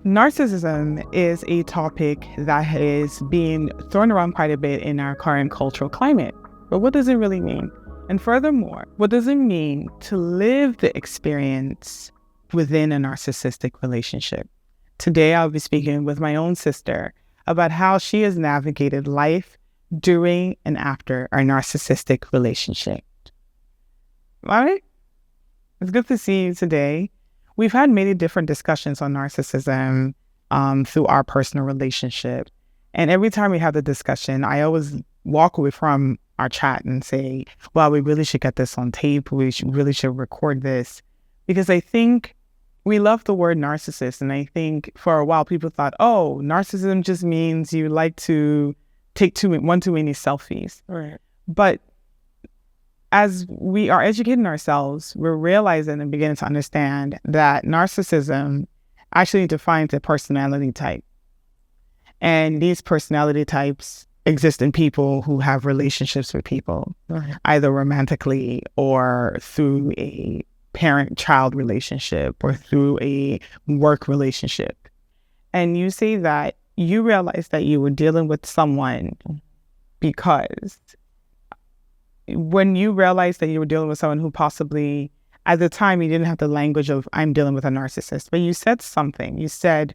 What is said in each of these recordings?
Narcissism is a topic that is being thrown around quite a bit in our current cultural climate. But what does it really mean? And furthermore, what does it mean to live the experience within a narcissistic relationship? Today, I'll be speaking with my own sister about how she has navigated life during and after our narcissistic relationship. All right? It's good to see you today. We've had many different discussions on narcissism through our personal relationship. And every time we have the discussion, I always walk away from our chat and say, well, we really should get this on tape. We really should record this. Because I think we love the word narcissist. And I think for a while people thought, oh, narcissism just means you like to take one too many selfies. Right. But as we are educating ourselves, we're realizing and beginning to understand that narcissism actually defines a personality type. And these personality types exist in people who have relationships with people, either romantically or through a parent-child relationship or through a work relationship. And you say that you realized that you were dealing with someone because when you realized that you were dealing with someone who possibly, at the time, you didn't have the language of, I'm dealing with a narcissist, but you said something. You said,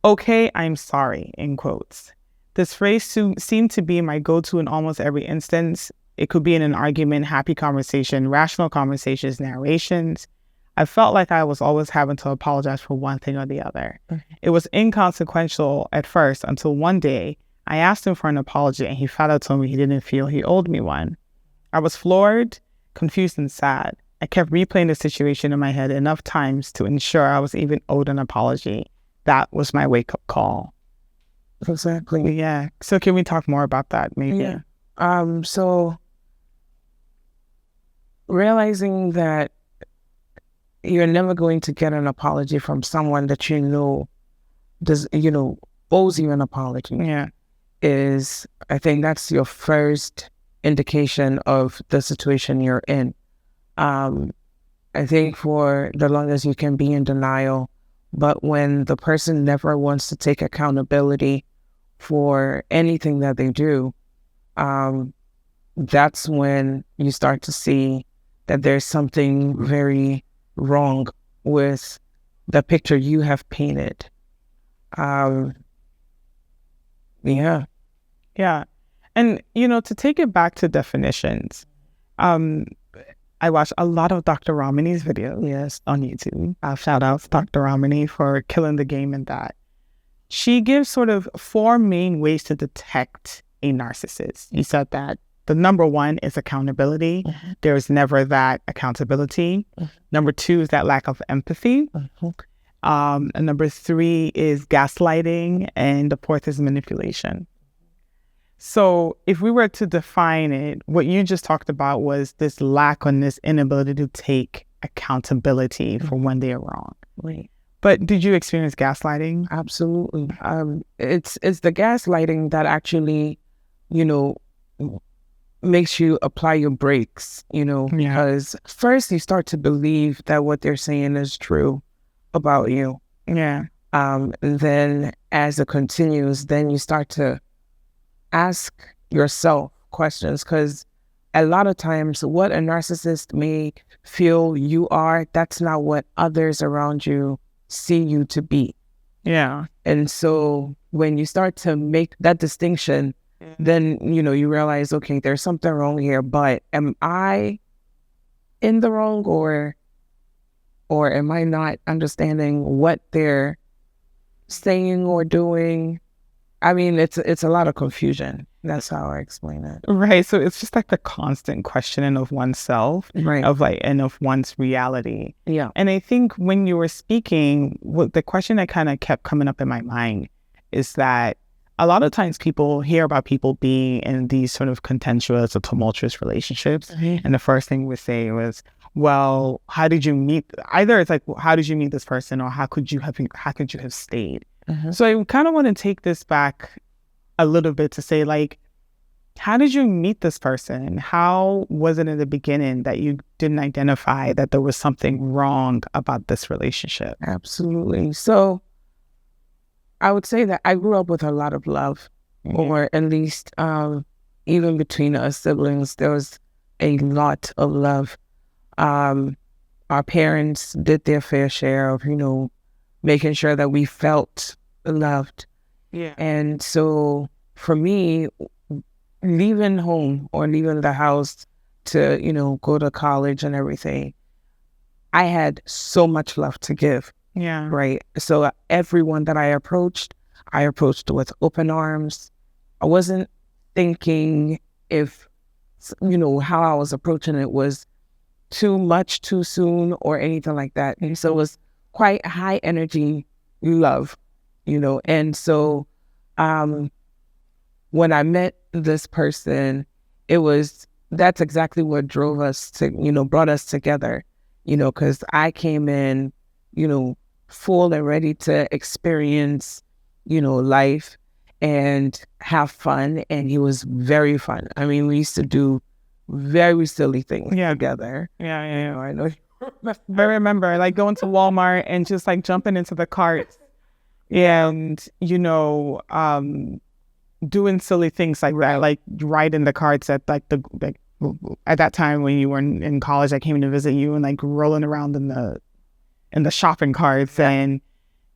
okay, I'm sorry, in quotes. This phrase seemed to be my go-to in almost every instance. It could be in an argument, happy conversation, rational conversations, narrations. I felt like I was always having to apologize for one thing or the other. It was inconsequential at first until one day I asked him for an apology and he flat out told me he didn't feel he owed me one. I was floored, confused, and sad. I kept replaying the situation in my head enough times to ensure I was even owed an apology. That was my wake-up call. Exactly. Yeah. So can we talk more about that, maybe? Yeah. So realizing that you're never going to get an apology from someone that you know owes you an apology. Yeah. I think that's your first indication of the situation you're in. I think for the longest you can be in denial, but when the person never wants to take accountability for anything that they do, that's when you start to see that there's something very wrong with the picture you have painted. Yeah. And, to take it back to definitions, I watched a lot of Dr. Ramani's videos on YouTube. Shout out to Dr. Ramani for killing the game in that. She gives sort of 4 main ways to detect a narcissist. You said that the number 1 is accountability. There's never that accountability. Number 2 is that lack of empathy. And number 3 is gaslighting, and the 4th is manipulation. So if we were to define it, what you just talked about was this lack and this inability to take accountability for when they are wrong. Right. But did you experience gaslighting? Absolutely. It's the gaslighting that actually, makes you apply your brakes, because first you start to believe that what they're saying is true about you. Yeah. And then as it continues, then you start to ask yourself questions, because a lot of times what a narcissist may feel you are, that's not what others around you see you to be. Yeah. And so when you start to make that distinction, then, you realize, okay, there's something wrong here, but am I in the wrong or am I not understanding what they're saying or doing? I mean, it's a lot of confusion. That's how I explain it. Right. So it's just like the constant questioning of oneself, right, and of one's reality. Yeah. And I think when you were speaking, the question that kind of kept coming up in my mind is that a lot of times people hear about people being in these sort of contentious or tumultuous relationships. And the first thing we say was, well, how did you meet? Either it's like, how did you meet this person, or how could you have stayed? So I kind of want to take this back a little bit to say, like, how did you meet this person? How was it in the beginning that you didn't identify that there was something wrong about this relationship? Absolutely. So I would say that I grew up with a lot of love, or at least even between us siblings, there was a lot of love. Our parents did their fair share of, making sure that we felt loved. Yeah. And so for me, leaving home or leaving the house to, go to college and everything, I had so much love to give. Yeah. Right. So everyone that I approached with open arms. I wasn't thinking if, how I was approaching it was too much too soon or anything like that. And so it was quite high energy love, and so when I met this person, that's exactly what drove us to, brought us together, because I came in, full and ready to experience, life and have fun. And he was very fun. I mean, we used to do very silly things together. Yeah. I know. I remember like going to Walmart and just like jumping into the carts and, doing silly things like that, like riding the carts at like at that time when you were in college, I came to visit you and like rolling around in the shopping carts. And,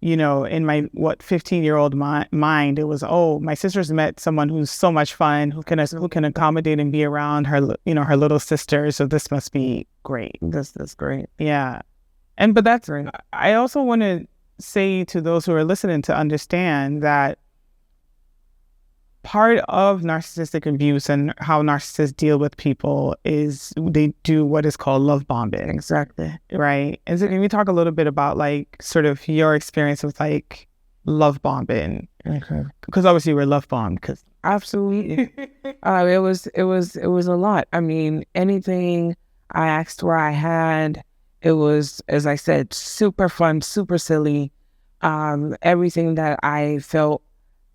in my 15-year-old mind, it was, oh, my sister's met someone who's so much fun, who can accommodate and be around her, her little sister. So this must be great. This is great. Yeah. But that's right. I also want to say to those who are listening to understand that part of narcissistic abuse and how narcissists deal with people is they do what is called love bombing. Exactly. Right. And so can we talk a little bit about like sort of your experience with like love bombing? Okay. Because obviously we're love bombed. Because absolutely, it was a lot. I mean, anything I asked for, I had. It was, as I said, super fun, super silly. Everything that I felt,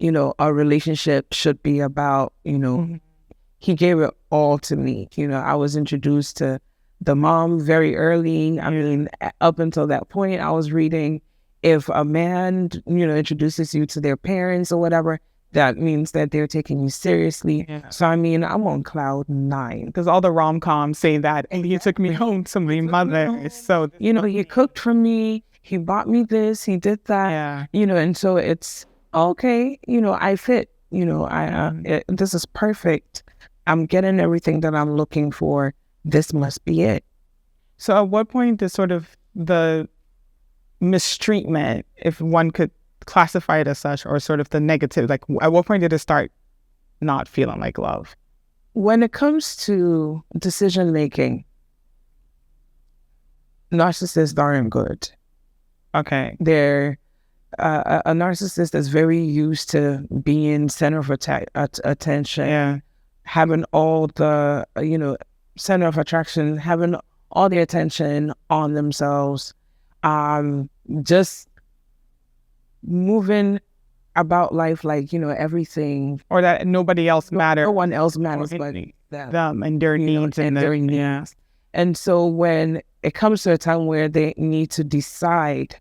a relationship should be about, he gave it all to me. I was introduced to the mom very early. I mean, up until that point, I was reading, if a man, introduces you to their parents or whatever, that means that they're taking you seriously. Yeah. So, I mean, I'm on cloud 9. Because all the rom-coms say that, and he took me home to my mother. So, he cooked for me, he bought me this, he did that, and so it's, okay, I fit, this is perfect. I'm getting everything that I'm looking for. This must be it. So at what point does sort of the mistreatment, if one could classify it as such, or sort of the negative, like at what point did it start not feeling like love? When it comes to decision making, narcissists aren't good. Okay. They're a narcissist is very used to being center of attention, having all the, center of attraction, having all the attention on themselves, just moving about life like, everything. Or that nobody else matters. No one else matters but them and their needs. Their needs. Yeah. And so when it comes to a time where they need to decide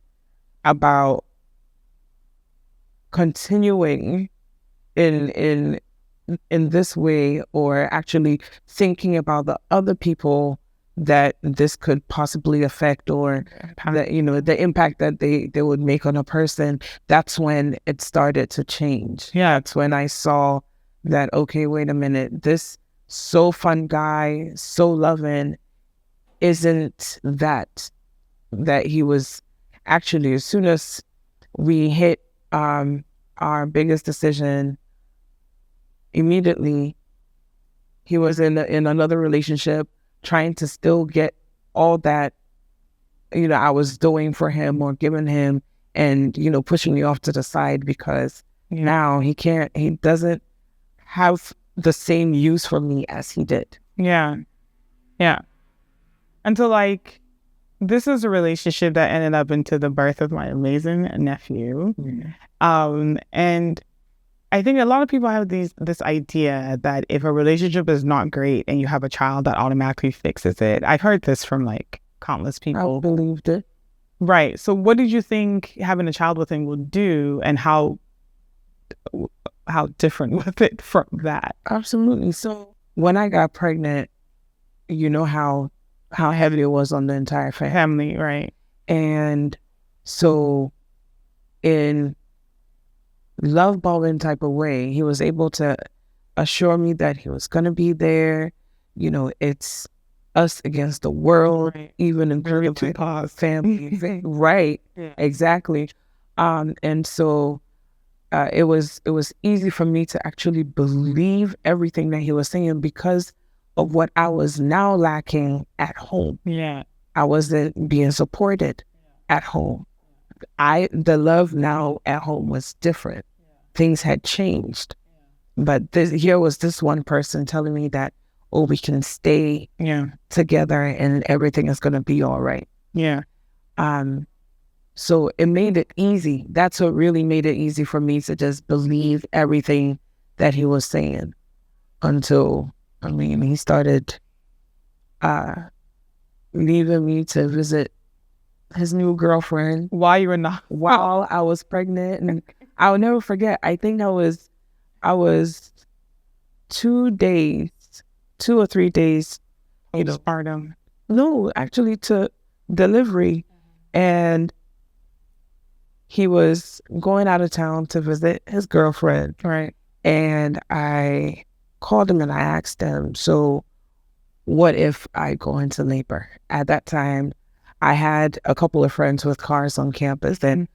about continuing in this way, or actually thinking about the other people that this could possibly affect, or that, the impact that they would make on a person, that's when it started to change. Yeah. That's when I saw that, okay, wait a minute, this so fun guy, so loving, isn't that he was actually, as soon as we hit our biggest decision, immediately he was in another relationship, trying to still get all that, I was doing for him or giving him, and, pushing me off to the side because now he doesn't have the same use for me as he did. Yeah. Yeah. And so like, this is a relationship that ended up into the birth of my amazing nephew. And I think a lot of people have this idea that if a relationship is not great and you have a child, that automatically fixes it. I've heard this from like countless people. I believed it. Right. So what did you think having a child with him would do, and how how different was it from that? Absolutely. So when I got pregnant, you know how heavy it was on the entire family. Right. And so in love bombing type of way, he was able to assure me that he was going to be there. You know, it's us against the world, Right. even including my family. Right. Yeah. Exactly. And so it was easy for me to actually believe everything that he was saying because of what I was now lacking at home. Yeah. I wasn't being supported at home. The love now at home was different. Things had changed. But here was this one person telling me that, oh, we can stay together and everything is going to be all right. Yeah. So it made it easy. That's what really made it easy for me to just believe everything that he was saying until, he started leaving me to visit his new girlfriend while you were not, while I was pregnant. And I'll never forget, I think I was 2 or 3 days, postpartum. No, actually to delivery. And he was going out of town to visit his girlfriend. Right. And I called him and I asked him, so what if I go into labor? At that time, I had a couple of friends with cars on campus, and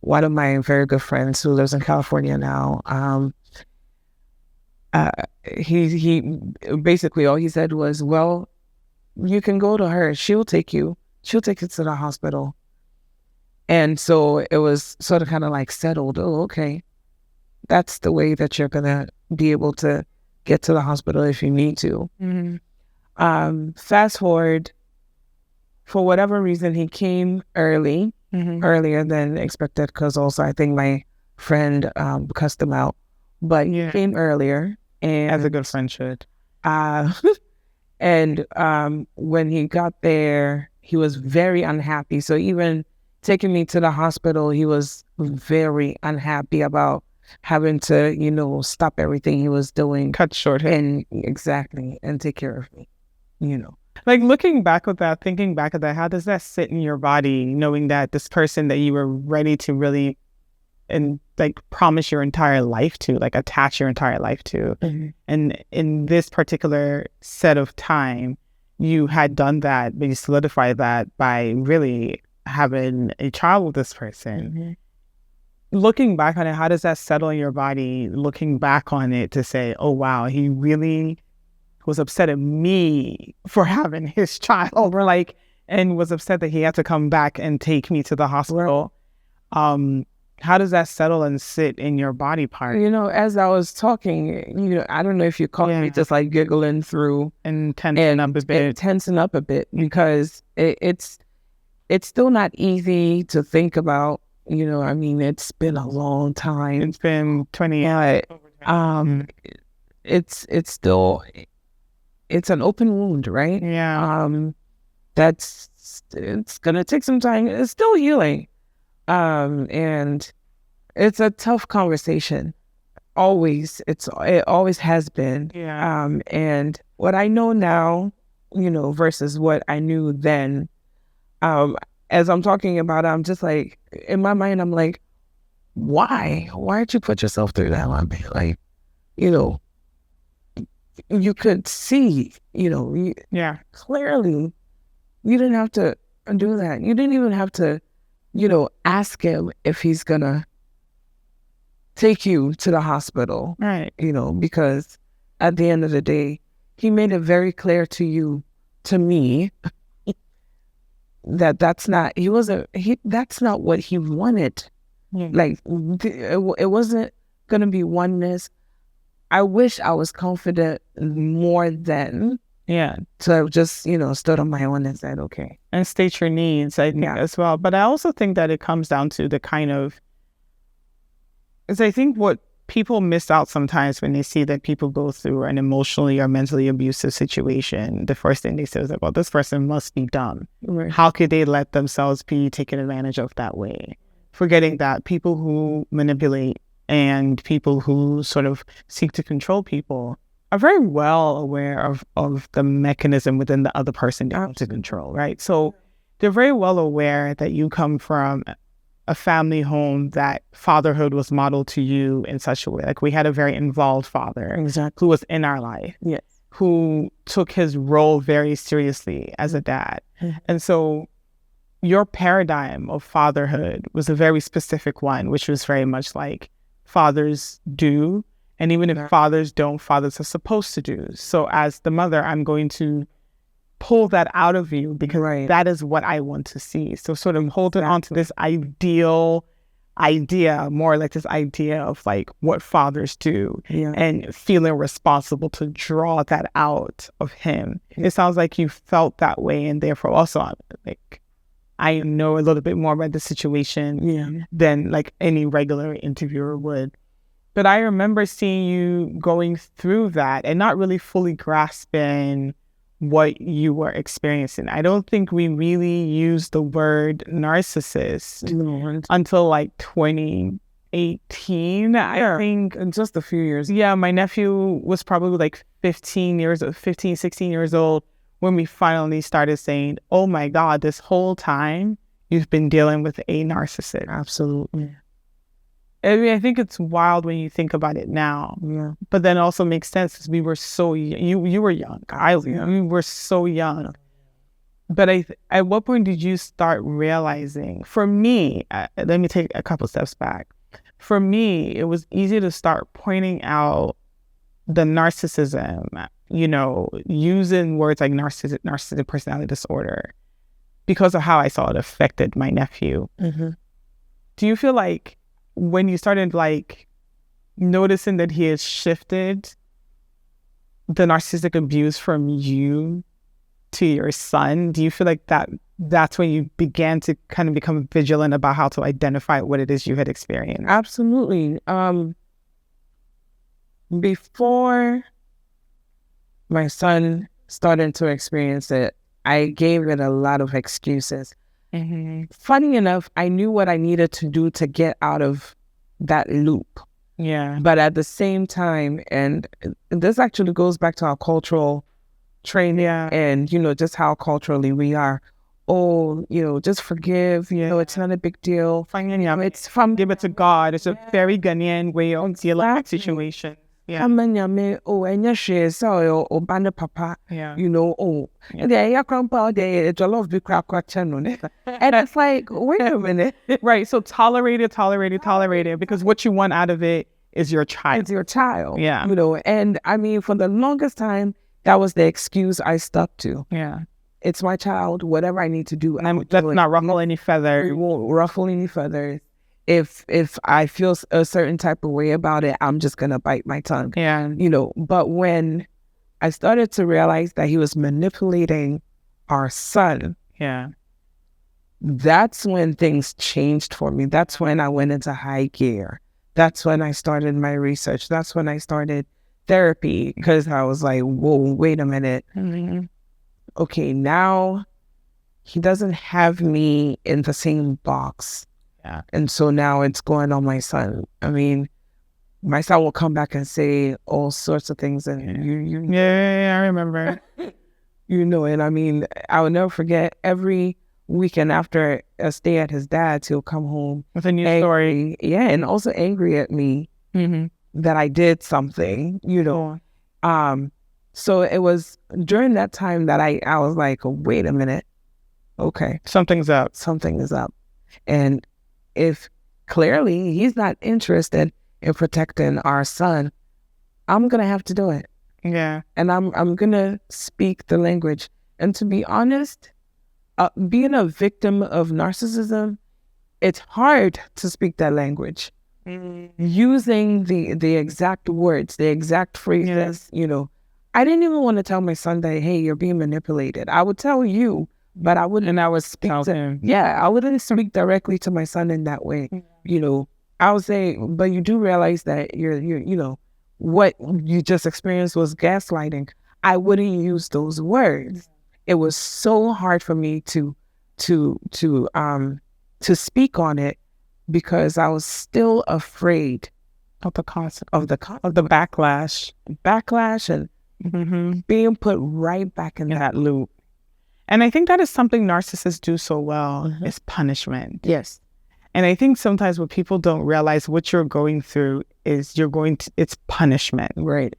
one of my very good friends who lives in California now, he basically all he said was, well, you can go to her. She'll take you to the hospital. And so it was sort of kind of like settled. Oh, okay. That's the way that you're going to be able to get to the hospital if you need to. Mm-hmm. Fast forward, for whatever reason, he came earlier than expected, because also I think my friend cussed him out. But he came earlier. And as a good friend should. And when he got there, he was very unhappy. So even taking me to the hospital, he was very unhappy about having to, stop everything he was doing. Cut short. And take care of me, Like looking back at that, thinking back at that, how does that sit in your body, knowing that this person that you were ready to really promise your entire life to, attach your entire life to. And in this particular set of time, you had done that, but you solidified that by really having a child with this person. Looking back on it, how does that settle in your body, looking back on it to say, oh, wow, he really was upset at me for having his child, and was upset that he had to come back and take me to the hospital. How does that settle and sit in your body part? As I was talking, I don't know if you caught me just giggling through and tensing up a bit, because it's still not easy to think about. It's been a long time. It's been 20 years. It's still, it's an open wound, right? Yeah. It's gonna take some time. It's still healing. And it's a tough conversation. Always. It always has been. Yeah. And what I know now, versus what I knew then, as I'm talking about it, I'm just in my mind, I'm like, why did you put yourself through that, Maame? You could see, clearly, you didn't have to do that. You didn't even have to, ask him if he's gonna take you to the hospital. Right. Because at the end of the day, he made it very clear to me, that's not what he wanted. It wasn't gonna be oneness. I wish I was confident more then. Yeah. So I just, stood on my own and said, okay. And state your needs, I think, as well. But I also think that it comes down to the I think what people miss out sometimes when they see that people go through an emotionally or mentally abusive situation, the first thing they say is well, this person must be dumb. Right. How could they let themselves be taken advantage of that way? Forgetting that people who manipulate and people who sort of seek to control people are very well aware of the mechanism within the other person they want to control, right? So they're very well aware that you come from a family home that fatherhood was modeled to you in such a way. Like, we had a very involved father who was in our life, who took his role very seriously as a dad. And so your paradigm of fatherhood was a very specific one, which was very much like fathers do. And even if fathers don't, fathers are supposed to do. So as the mother, I'm going to pull that out of you because that is what I want to see. So sort of holding on to this ideal idea, more like this idea of like what fathers do and feeling responsible to draw that out of him. It sounds like you felt that way, and therefore also like I know a little bit more about the situation than like any regular interviewer would. But I remember seeing you going through that and not really fully grasping what you were experiencing. I don't think we really used the word narcissist until like 2018. I think in just a few years. Yeah, my nephew was probably like 16 years old when we finally started saying, oh my God, this whole time you've been dealing with a narcissist. Absolutely. I mean, I think it's wild when you think about it now, but then also makes sense because we were so you were young. We were so young. But at what point did you start realizing? For me, let me take a couple steps back. For me, it was easy to start pointing out the narcissism, using words like narcissistic personality disorder, because of how I saw it affected my nephew. Do you feel like when you started like noticing that he has shifted the narcissistic abuse from you to your son, do you feel like that's when you began to kind of become vigilant about how to identify what it is you had experienced? Absolutely. Before my son started to experience it, I gave it a lot of excuses. Funny enough, I knew what I needed to do to get out of that loop. But at the same time, and this actually goes back to our cultural training and, just how culturally we are. Oh, just forgive, it's not a big deal. It's from give it to God. It's a very Ghanaian way of dealing with situation. And it's like, wait a minute. Right. So tolerate it, because what you want out of it is your child. It's your child. Yeah. And I mean, for the longest time, that was the excuse I stuck to. Yeah. It's my child, whatever I need to do. Let's not ruffle any feathers. It won't ruffle any feathers. If I feel a certain type of way about it, I'm just going to bite my tongue. Yeah. But when I started to realize that he was manipulating our son, that's when things changed for me. That's when I went into high gear. That's when I started my research. That's when I started therapy, because I was like, whoa, wait a minute. Okay, now he doesn't have me in the same box. And so now it's going on my son. I mean, my son will come back and say all sorts of things, and I remember. And I mean, I will never forget, every weekend after a stay at his dad's, he'll come home with a new story. And also angry at me that I did something, So it was during that time that I was like, wait a minute. Okay. Something is up. And if clearly he's not interested in protecting our son, I'm going to have to do it. Yeah. And I'm going to speak the language. And to be honest, being a victim of narcissism, it's hard to speak that language. Using the exact words, the exact phrases, I didn't even want to tell my son that, hey, you're being manipulated. I would tell you, but I wouldn't. And I would speak to him. I wouldn't speak directly to my son in that way. I would say, but you do realize that what you just experienced was gaslighting. I wouldn't use those words. It was so hard for me to speak on it, because I was still afraid of the concept of the backlash and being put right back in that loop. And I think that is something narcissists do so well, is punishment. Yes. And I think sometimes what people don't realize, what you're going through is it's punishment. Right.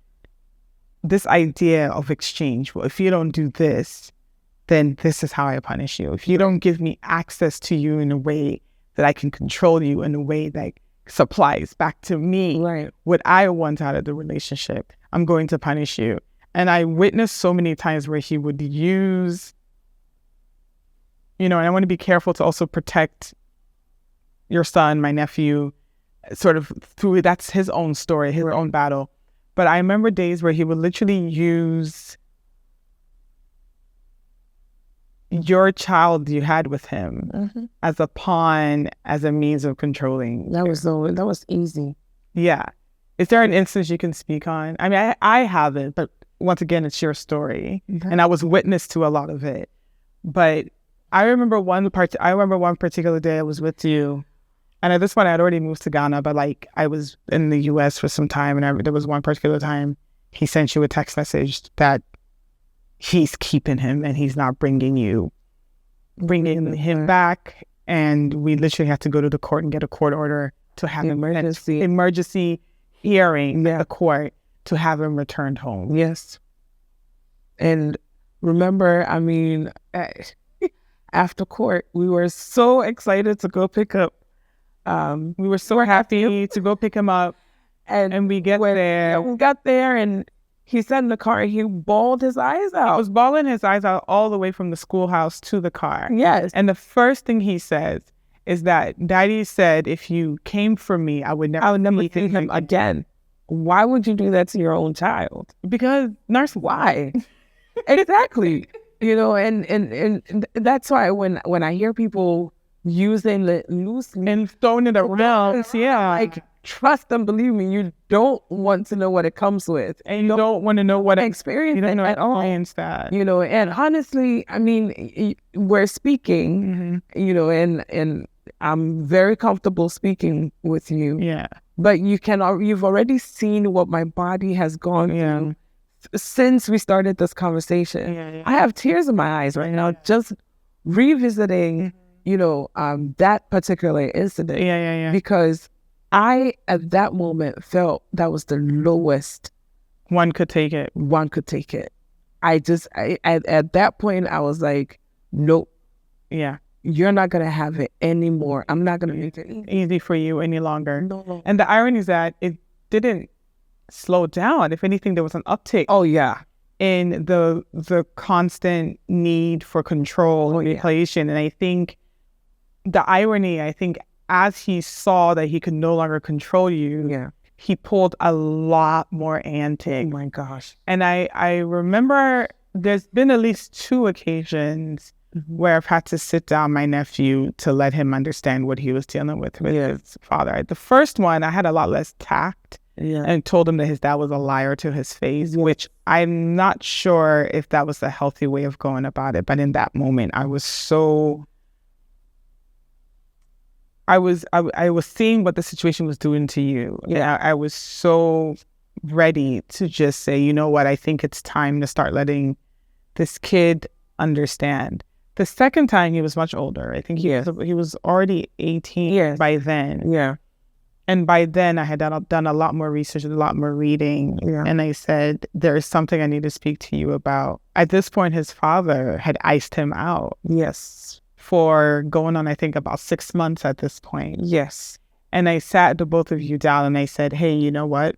This idea of exchange. Well, if you don't do this, then this is how I punish you. If you don't give me access to you in a way that I can control you, in a way that supplies back to me what I want out of the relationship, I'm going to punish you. And I witnessed so many times where he would use, and I want to be careful to also protect your son, my nephew, sort of through, that's his own story, his own battle. But I remember days where he would literally use your child you had with him as a pawn, as a means of controlling. That was easy. Yeah. Is there an instance you can speak on? I mean, I haven't, but once again, it's your story. And I was witness to a lot of it. But I remember one particular day I was with you. And at this point, I had already moved to Ghana, but I was in the US for some time. And there was one particular time he sent you a text message that he's keeping him and he's not bringing him back. And we literally had to go to the court and get a court order to have emergency hearing at the court to have him returned home. Yes. And remember, I mean, after court, we were so excited to go pick up. We were so happy to go pick him up. And we get there. We got there and he sat in the car and he bawled his eyes out. He was bawling his eyes out all the way from the schoolhouse to the car. Yes. And the first thing he says is that Daddy said, if you came for me, I would never see him again. Why would you do that to your own child? Because why? Exactly. And that's why when I hear people using it loosely and throwing it around, trust them, believe me, you don't want to know what it comes with. And you don't want to know what experience you don't know at all. That. And honestly, I mean, we're speaking, and I'm very comfortable speaking with you. Yeah. But you've already seen what my body has gone through since we started this conversation. Yeah. I have tears in my eyes right now, just revisiting, that particular incident. Yeah. Because I, at that moment, felt that was the lowest one could take it. At that point, I was like, nope. Yeah. You're not going to have it anymore. I'm not going to make it easy for you any longer. No. And the irony is that it didn't slow down. If anything, there was an uptick. Oh, yeah. In the constant need for control and manipulation. And I think the irony, as he saw that he could no longer control you, he pulled a lot more antics. Oh my gosh. And I remember there's been at least 2 occasions where I've had to sit down my nephew to let him understand what he was dealing with his father. The first one, I had a lot less tact and told him that his dad was a liar to his face, which I'm not sure if that was a healthy way of going about it. But in that moment, I was so... I was seeing what the situation was doing to you. Yeah. I was so ready to just say, you know what, I think it's time to start letting this kid understand. The second time, he was much older. I think he was already 18 by then. Yeah. And by then, I had done a lot more research, a lot more reading. Yeah. And I said, there is something I need to speak to you about. At this point, his father had iced him out. Yes. For going on, I think, about 6 months at this point. Yes. And I sat the both of you down and I said, hey, you know what?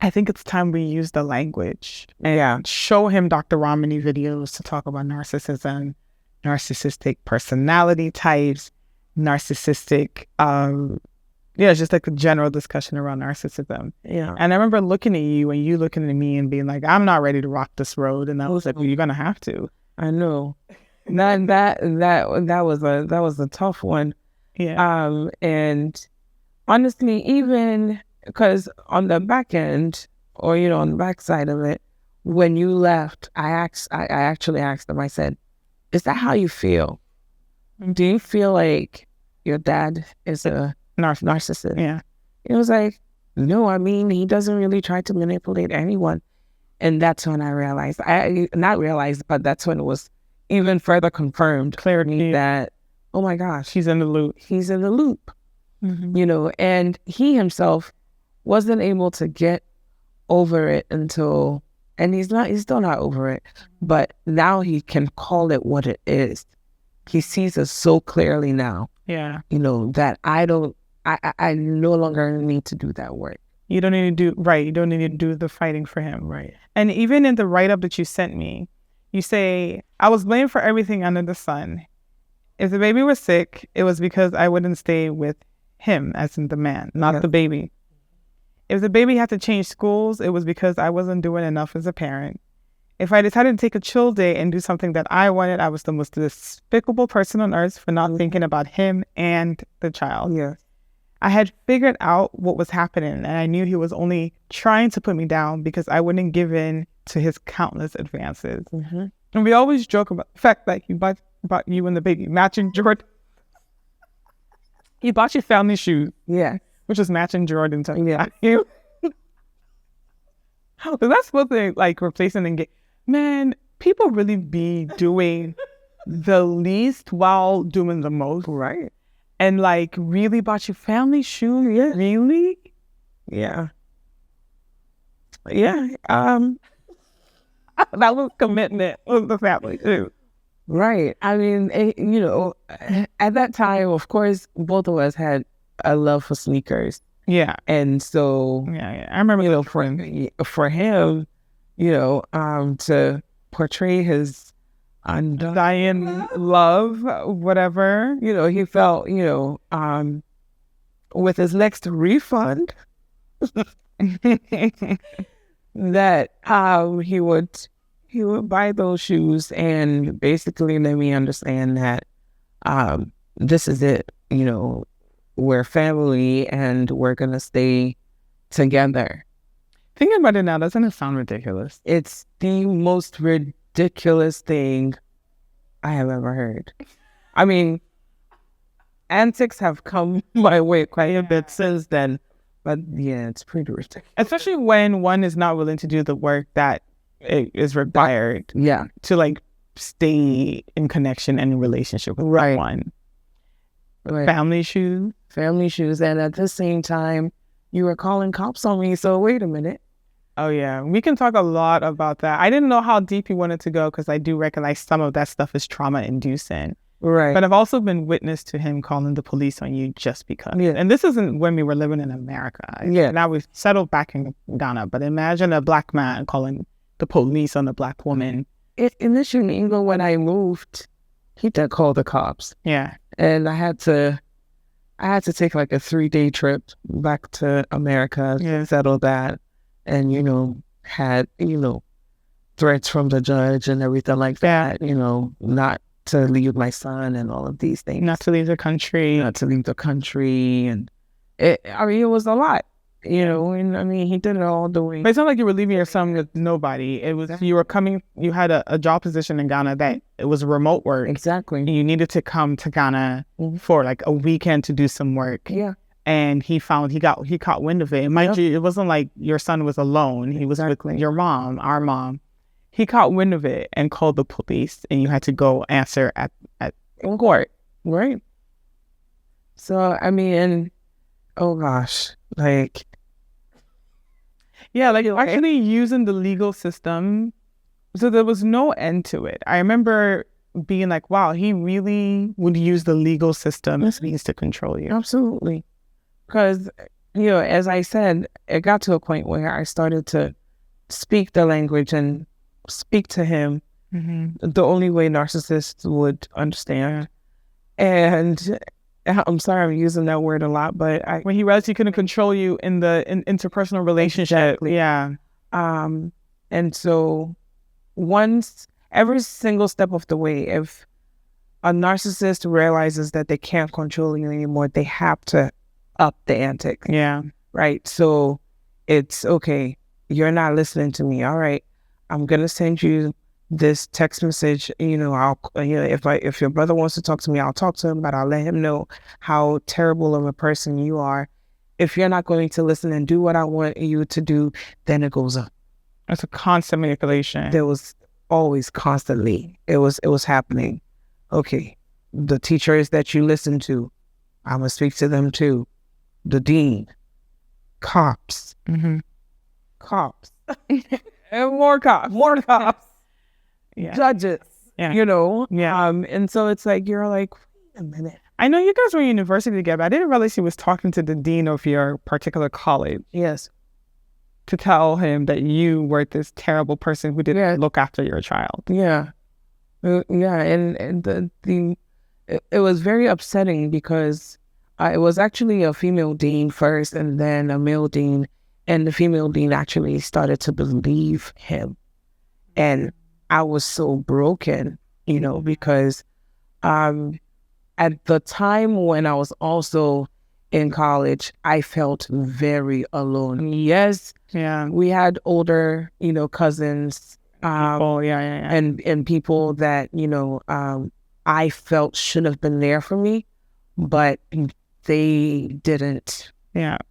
I think it's time we use the language and show him Dr. Ramani videos to talk about narcissism, narcissistic personality types, narcissistic, just like a general discussion around narcissism. Yeah. And I remember looking at you and you looking at me and being like, I'm not ready to rock this road. And I was like, well, you're going to have to. I know. That was a tough one. Yeah. And honestly, even because on the back end or, on the back side of it, when you left, I actually asked them, I said, is that how you feel? Do you feel like your dad is a narcissist? Yeah. It was like, no, I mean, he doesn't really try to manipulate anyone. And that's when I realized, not realized, but that's when it was even further confirmed Clarity that, oh my gosh, he's in the loop. He's in the loop, and he himself wasn't able to get over it until, and he's still not over it, but now he can call it what it is. He sees us so clearly now. Yeah. That I no longer need to do that work. You don't need to do, right. You don't need to do the fighting for him. Right. And even in the write-up that you sent me, you say, I was blamed for everything under the sun. If the baby was sick, it was because I wouldn't stay with him, as in the man, not the baby. If the baby had to change schools, it was because I wasn't doing enough as a parent. If I decided to take a chill day and do something that I wanted, I was the most despicable person on earth for not thinking about him and the child. Yeah. I had figured out what was happening, and I knew he was only trying to put me down because I wouldn't give in to his countless advances. And we always joke about the fact that he bought you and the baby matching Jordan. He bought you family shoes. Yeah. Which is matching Jordan. Yeah. So that's supposed to like replace an engagement. Man, people really be doing the least while doing the most. Right. And like really bought you family shoes? Yeah. Really? Yeah. Yeah. That was commitment with the family too. Right. I mean, at that time, of course, both of us had a love for sneakers. Yeah. And so, yeah. I remember, for him, to portray his undying love, whatever, he felt, with his next refund, that he would buy those shoes and basically let me understand that this is it, we're family and we're gonna stay together. Thinking about it now, doesn't it sound ridiculous? It's the most ridiculous thing I have ever heard. I mean, antics have come my way quite a bit since then, but yeah, it's pretty ridiculous. Especially when one is not willing to do the work that is required. Yeah. To like stay in connection and in relationship with one. Right. Family shoes. And at the same time, you were calling cops on me, so wait a minute. Oh, yeah. We can talk a lot about that. I didn't know how deep you wanted to go because I do recognize some of that stuff is trauma-inducing. Right. But I've also been witness to him calling the police on you just because. Yeah. And this isn't when we were living in America. Yeah. Now we've settled back in Ghana. But imagine a black man calling the police on a black woman. Initially, even when I moved, he did call the cops. Yeah. And I had to take like a 3-day trip back to America to settle that. And, had, threats from the judge and everything like that, not to leave my son and all of these things. Not to leave the country. And it was a lot, and I mean, he did it all doing. But it's not like you were leaving your son with nobody. It was, you had a job position in Ghana that it was remote work. Exactly. And you needed to come to Ghana for like a weekend to do some work. Yeah. And he caught wind of it. And mind you, it wasn't like your son was alone. He was with your mom, our mom. He caught wind of it and called the police, and you had to go answer in court. Right. So, I mean, oh gosh, like, yeah, like actually using the legal system. So there was no end to it. I remember being like, wow, he really would use the legal system as means to control you. Absolutely. Because, as I said, it got to a point where I started to speak the language and speak to him the only way narcissists would understand. And I'm sorry I'm using that word a lot, but when he realized he couldn't control you in the interpersonal relationship. Exactly. Yeah. And so every single step of the way, if a narcissist realizes that they can't control you anymore, they have to up the antics. Yeah. Right. So it's okay. You're not listening to me. All right. I'm going to send you this text message. If your brother wants to talk to me, I'll talk to him, but I'll let him know how terrible of a person you are. if you're not going to listen and do what I want you to do, then it goes up. It's a constant manipulation. There was always constantly. It was happening. Okay, the teachers that you listen to, I'm gonna speak to them too. The dean, cops, cops, and more cops, Yeah. judges. Yeah. You know. Yeah. And so it's like you're like, wait a minute. I know you guys were in university together. I didn't realize he was talking to the dean of your particular college. Yes. To tell him that you were this terrible person who didn't look after your child. Yeah. Yeah. And it was very upsetting because it was actually a female dean first and then a male dean. And the female dean actually started to believe him. And I was so broken, you know, because at the time when I was also in college, I felt very alone. Yes, we had older, you know, cousins, and people that, you know, I felt should have been there for me, but they didn't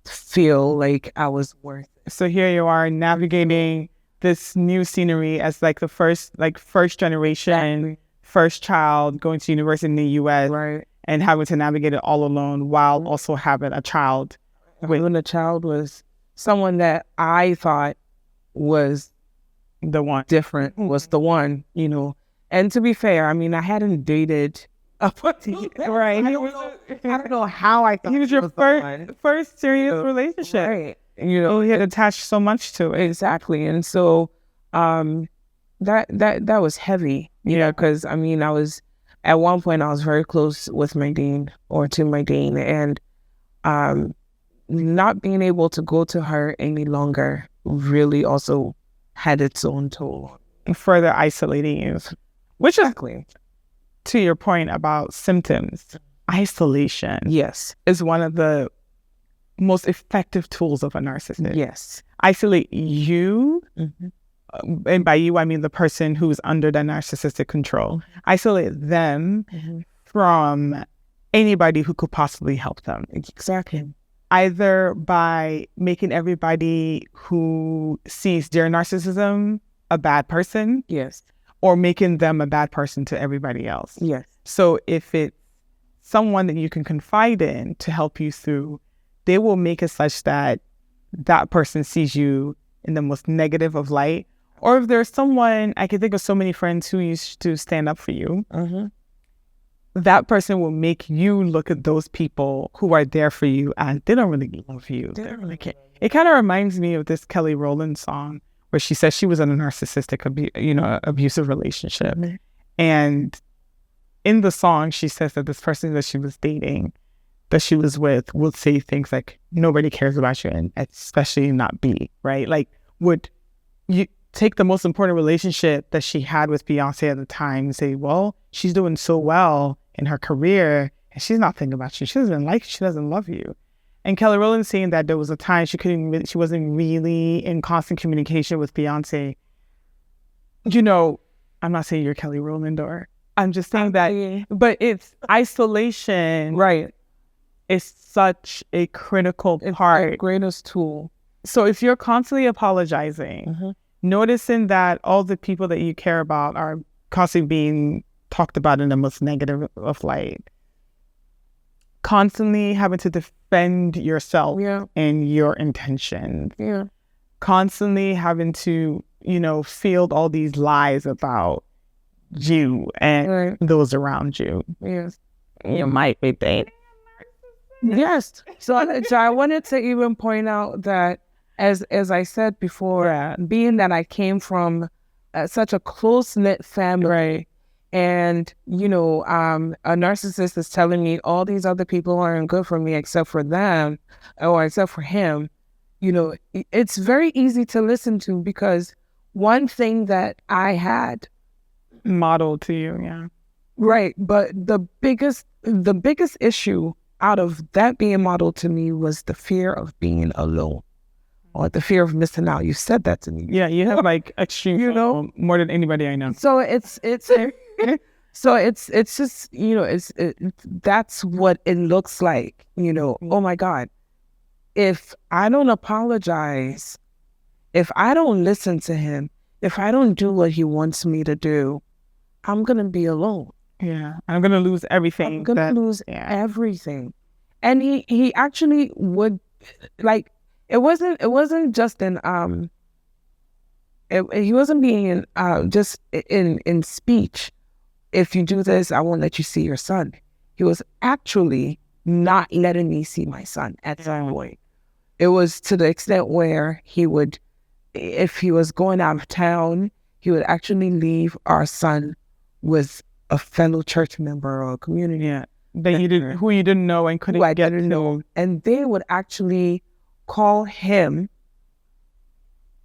feel like I was worth it. So here you are navigating this new scenery as like the first generation, first child going to university in the U.S. Right. And having to navigate it all alone while also having a child. When the child was someone that I thought was the one, different, was the one, you know. And to be fair, I mean, I hadn't dated up until right. I don't know how I thought he was your first serious relationship. Right. You know, he had attached so much to it. Exactly. And so that was heavy, you know, because I mean, at one point I was very close with my dean to my dean, and not being able to go to her any longer really also had its own toll. Further isolating you. Which is, to your point about symptoms, isolation is one of the most effective tools of a narcissist. Yes. Isolate you, and by you I mean the person who's under the narcissistic control. Isolate them from anybody who could possibly help them. Exactly. Either by making everybody who sees their narcissism a bad person, or making them a bad person to everybody else. Yes. So if it's someone that you can confide in to help you through, they will make it such that that person sees you in the most negative of light. Or if there's someone, I can think of so many friends who used to stand up for you, that person will make you look at those people who are there for you and they don't really love you. They don't really care. It kind of reminds me of this Kelly Rowland song where she says she was in a narcissistic, abusive relationship. And in the song, she says that this person that she was dating, that she was with, would say things like, nobody cares about you, and especially not B, right? Like, would you take the most important relationship that she had with Beyonce at the time and say, well, she's doing so well in her career, and she's not thinking about you. She doesn't like you. She doesn't love you. And Kelly Rowland saying that there was a time she wasn't really in constant communication with Beyonce. You know, I'm not saying you're Kelly Rowland, or I'm just saying that, but it's isolation. Right. Is such a critical part. It's the greatest tool. So if you're constantly apologizing, noticing that all the people that you care about are constantly being talked about in the most negative of light, constantly having to defend yourself and your intentions, constantly having to, field all these lies about you and those around you. Yes. You might be dating. Yes. So I wanted to even point out that, as I said before, being that I came from such a close-knit family, and, a narcissist is telling me all these other people aren't good for me except for them, or except for him, it's very easy to listen to, because one thing that I had modeled to you, right, but the biggest issue out of that being modeled to me was the fear of being alone, or the fear of missing out. You said that to me. Yeah, you have like extreme, more than anybody I know. So it's so it's just, that's what it looks like. Oh my God, if I don't apologize, if I don't listen to him, if I don't do what he wants me to do, I'm going to be alone. Yeah. I'm going to lose everything. I'm going to lose everything. And he actually would, like, it wasn't just an, he wasn't being just in speech. If you do this, I won't let you see your son. He was actually not letting me see my son at some point. It was to the extent where he would, if he was going out of town, he would actually leave our son with a fellow church member or a community who you didn't know and couldn't get to know. And they would actually call him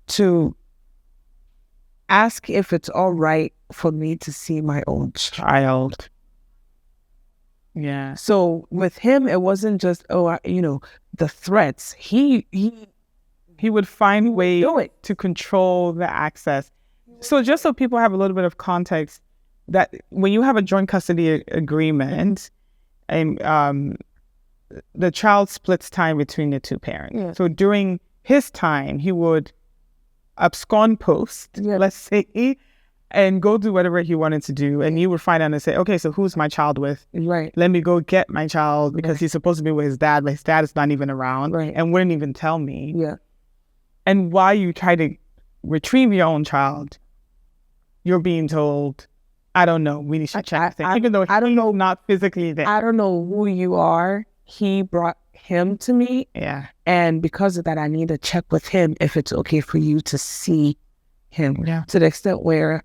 to ask if it's all right for me to see my own child. Yeah. So with him, it wasn't just, the threats. He would find ways to control the access. So just so people have a little bit of context, that when you have a joint custody agreement, and the child splits time between the two parents. Yeah. So during his time, he would abscond post, let's say, and go do whatever he wanted to do. And you would find out and say, okay, so who's my child with? Right. Let me go get my child because he's supposed to be with his dad, but his dad is not even around and wouldn't even tell me. Yeah. And while you try to retrieve your own child, you're being told, I don't know, we should check things. Even though I don't know, not physically there. I don't know who you are. He brought him to me. Yeah. And because of that, I need to check with him if it's okay for you to see him. Yeah. To the extent where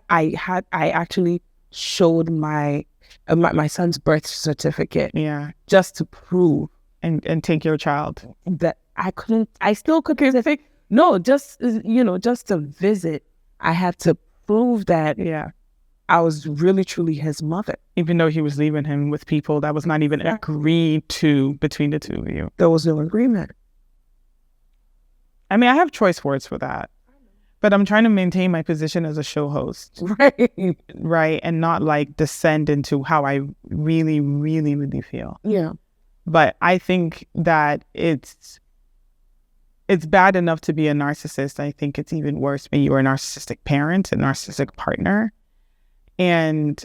I actually showed my son's birth certificate. Yeah. Just to prove and take your child. That I still couldn't take. No, just to visit. I had to prove that I was really truly his mother. Even though he was leaving him with people that was not even agreed to between the two of you. There was no agreement. I mean, I have choice words for that. But I'm trying to maintain my position as a show host. Right. Right. And not like descend into how I really, really, really feel. Yeah. But I think that it's bad enough to be a narcissist. I think it's even worse when you're a narcissistic parent, a narcissistic partner. And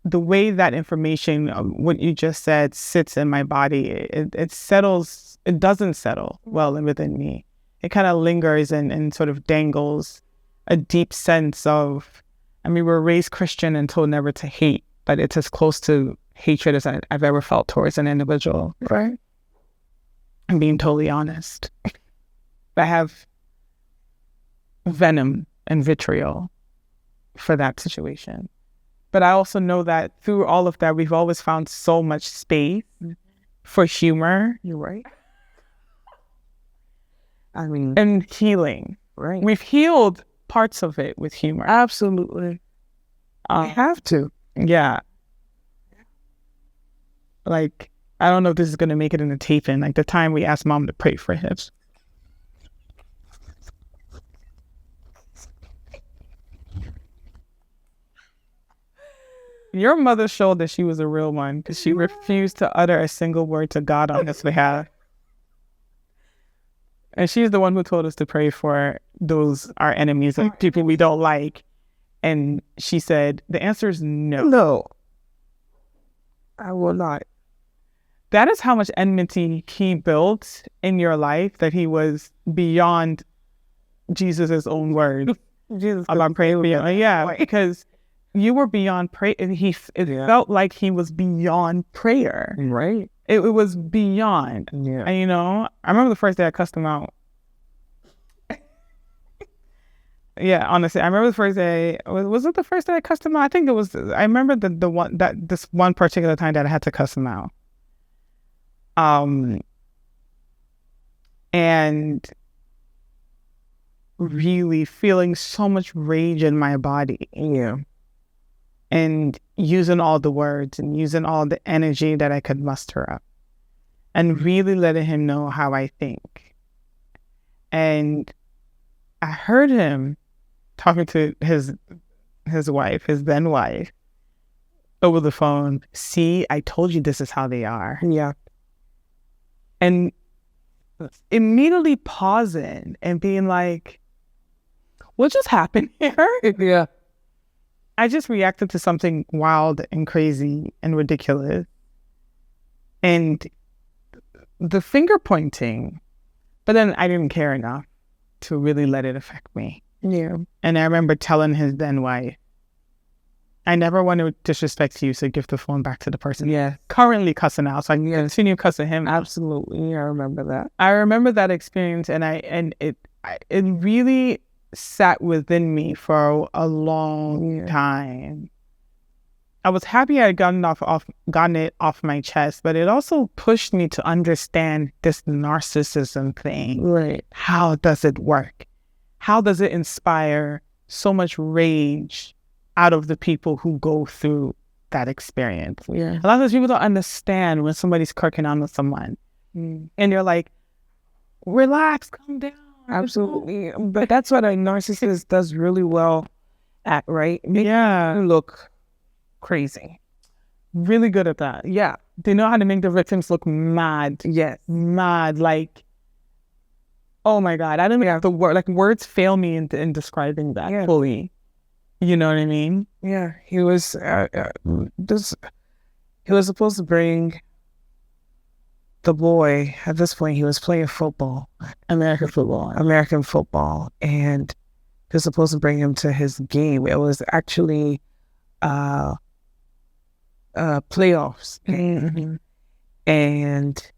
the way that information, what you just said, sits in my body, it settles, it doesn't settle well within me. It kind of lingers and sort of dangles a deep sense of, I mean, we're raised Christian and told never to hate, but it's as close to hatred as I've ever felt towards an individual. Right. I'm being totally honest. I have venom and vitriol for that situation. But I also know that through all of that, we've always found so much space for humor. You're right. I mean, and healing. Right. We've healed parts of it with humor. Absolutely. We have to. Yeah. Like, I don't know if this is going to make it in the taping. Like the time we asked Mom to pray for him. Your mother showed that she was a real one because she refused to utter a single word to God on his behalf. And she's the one who told us to pray for our enemies, like people we don't like. And she said, the answer is no. No. I will not. That is how much enmity he built in your life, that he was beyond Jesus' own words. Jesus. About praying beyond. Yeah, because you were beyond prayer. It felt like he was beyond prayer. Right. It was beyond. Yeah. And I remember the first day I cussed him out. Yeah, honestly, I remember the first day. Was it the first day I cussed him out? I think it was. I remember this one particular time that I had to cuss him out. And really feeling so much rage in my body. Yeah. And using all the words and using all the energy that I could muster up. And really letting him know how I think. And I heard him talking to his wife, his then wife. over the phone, see, I told you this is how they are. Yeah. And immediately pausing and being like, what just happened here? Yeah. I just reacted to something wild and crazy and ridiculous. And the finger pointing, but then I didn't care enough to really let it affect me. Yeah. And I remember telling his then wife, I never want to disrespect you, so give the phone back to the person. Yeah. Currently cussing out, so I can continue cussing him. Absolutely. I remember that. I remember that experience, and it really sat within me for a long time. I was happy I had gotten it off my chest, but it also pushed me to understand this narcissism thing. Right. How does it work? How does it inspire so much rage out of the people who go through that experience? Yeah. A lot of those people don't understand when somebody's cracking on with someone. And you're like, relax, calm down. Absolutely. But that's what a narcissist does really well at, right? Make you look crazy. Really good at that. Yeah. They know how to make the victims look mad. Yes. Mad. Like, oh my God. I don't even have the word. Like, words fail me in describing that fully. You know what I mean? Yeah. He was he was supposed to bring the boy. At this point, he was playing football. American football. And he was supposed to bring him to his game. It was actually playoffs. Mm-hmm. And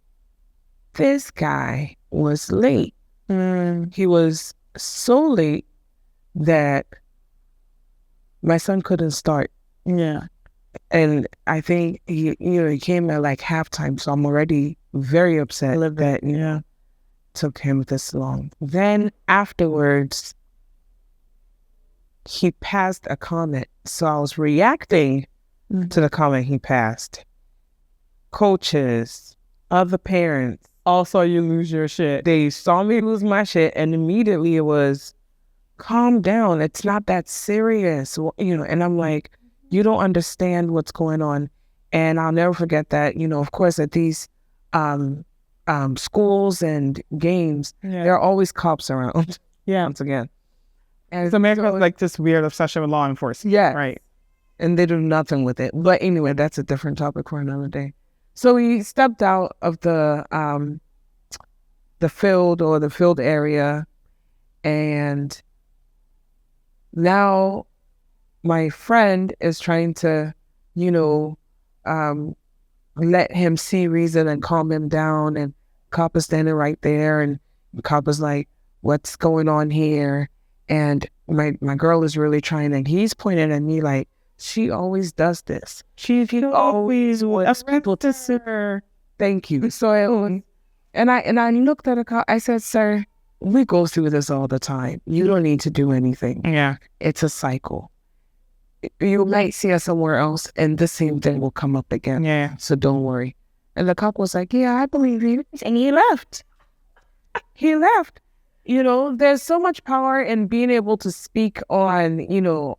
this guy was late. He was so late that my son couldn't start. Yeah. And I think he came at like halftime, so I'm already very upset that took him this long. Then afterwards, he passed a comment, so I was reacting to the comment he passed. Coaches, other parents, all saw you lose your shit. They saw me lose my shit, and immediately it was, calm down. It's not that serious, And I'm like, you don't understand what's going on. And I'll never forget that, of course, at these schools and games, there are always cops around. Yeah. Once again. And so America has like this weird obsession with law enforcement. Yeah. Right. And they do nothing with it. But anyway, that's a different topic for another day. So he stepped out of the field area, and now my friend is trying to, let him see reason and calm him down. And cop is standing right there, and the cop is like, what's going on here? And my girl is really trying, and he's pointing at me like, she always does this. She always wants people to see her. Thank you. So I looked at the cop. I said, sir, we go through this all the time. You don't need to do anything. Yeah. It's a cycle. You might see us somewhere else, and the same thing will come up again. Yeah. So don't worry. And the cop was like, yeah, I believe you. And he left. He left. There's so much power in being able to speak on,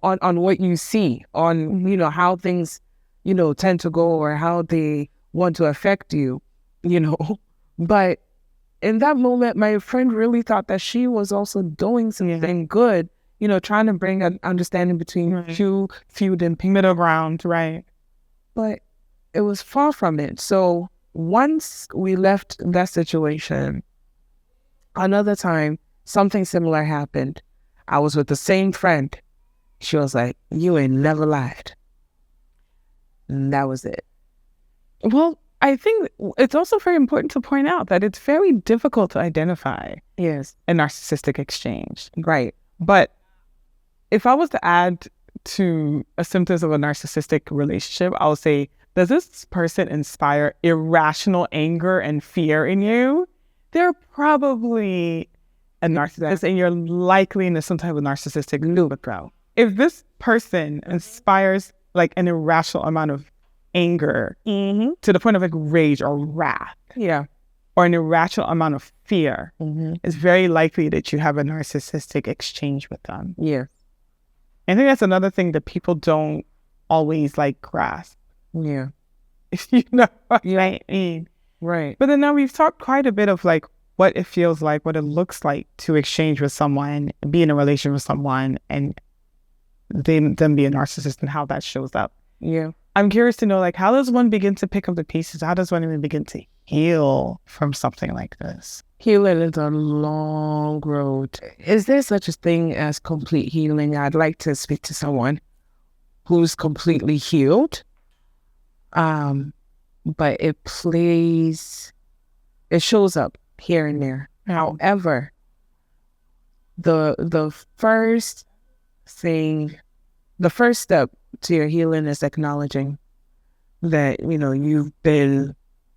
on what you see, on, how things, tend to go or how they want to affect you, But in that moment, my friend really thought that she was also doing something good, trying to bring an understanding between feud and middle ground, right? But it was far from it. So once we left that situation, another time, something similar happened. I was with the same friend. She was like, you ain't never lied. And that was it. Well, I think it's also very important to point out that it's very difficult to identify a narcissistic exchange. Right. But if I was to add to a symptoms of a narcissistic relationship, I would say, does this person inspire irrational anger and fear in you? They're probably a narcissist, and you're likely in some type of narcissistic loop. If this person inspires like an irrational amount of anger to the point of like rage or wrath, or an irrational amount of fear, it's very likely that you have a narcissistic exchange with them. Yeah. I think that's another thing that people don't always like grasp. Yeah. You know what I mean? Right. But then now we've talked quite a bit of like what it feels like, what it looks like to exchange with someone, be in a relationship with someone, and them be a narcissist and how that shows up. Yeah. I'm curious to know, like, how does one begin to pick up the pieces? How does one even begin to heal from something like this? Healing is a long road. Is there such a thing as complete healing? I'd like to speak to someone who's completely healed. But it shows up here and there. However, the first step to your healing is acknowledging that, you've been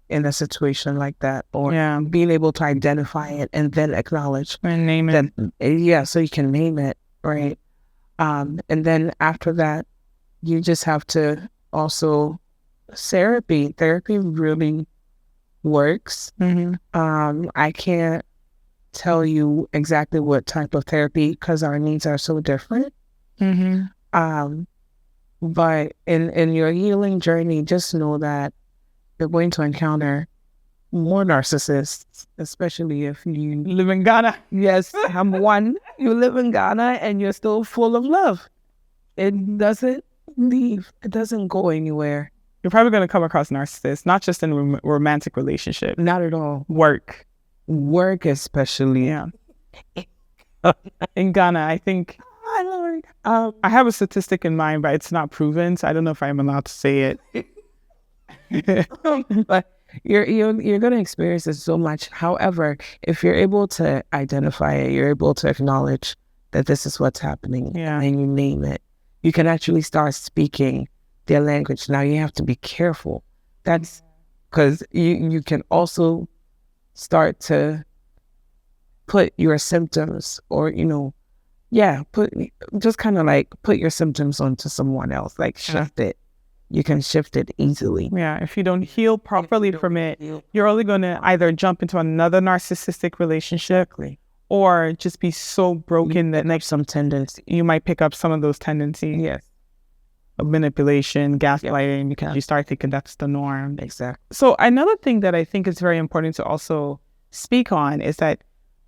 in a situation like that, or being able to identify it and then acknowledge and name it. So you can name it, right? And then after that, you just have to also therapy really works. I can't tell you exactly what type of therapy because our needs are so different. But in your healing journey, just know that you're going to encounter more narcissists, especially if you live in Ghana. Yes, I'm one. You live in Ghana and you're still full of love. It doesn't leave. It doesn't go anywhere. You're probably going to come across narcissists, not just in romantic relationship. Not at all. Work especially. Yeah. In Ghana, I think I have a statistic in mind, but it's not proven, so I don't know if I'm allowed to say it. But you're going to experience it so much. However, if you're able to identify it, you're able to acknowledge that this is what's happening, and you name it, you can actually start speaking their language. Now you have to be careful. That's because you can also start to put your symptoms, or put your symptoms onto someone else, like shift it. You can shift it easily. Yeah, if you don't heal properly from it, you're only going to either jump into another narcissistic relationship, or just be so broken that some tendency. You might pick up some of those tendencies. Yes. Of manipulation, gaslighting, because you start thinking that's the norm. Exactly. So another thing that I think is very important to also speak on is that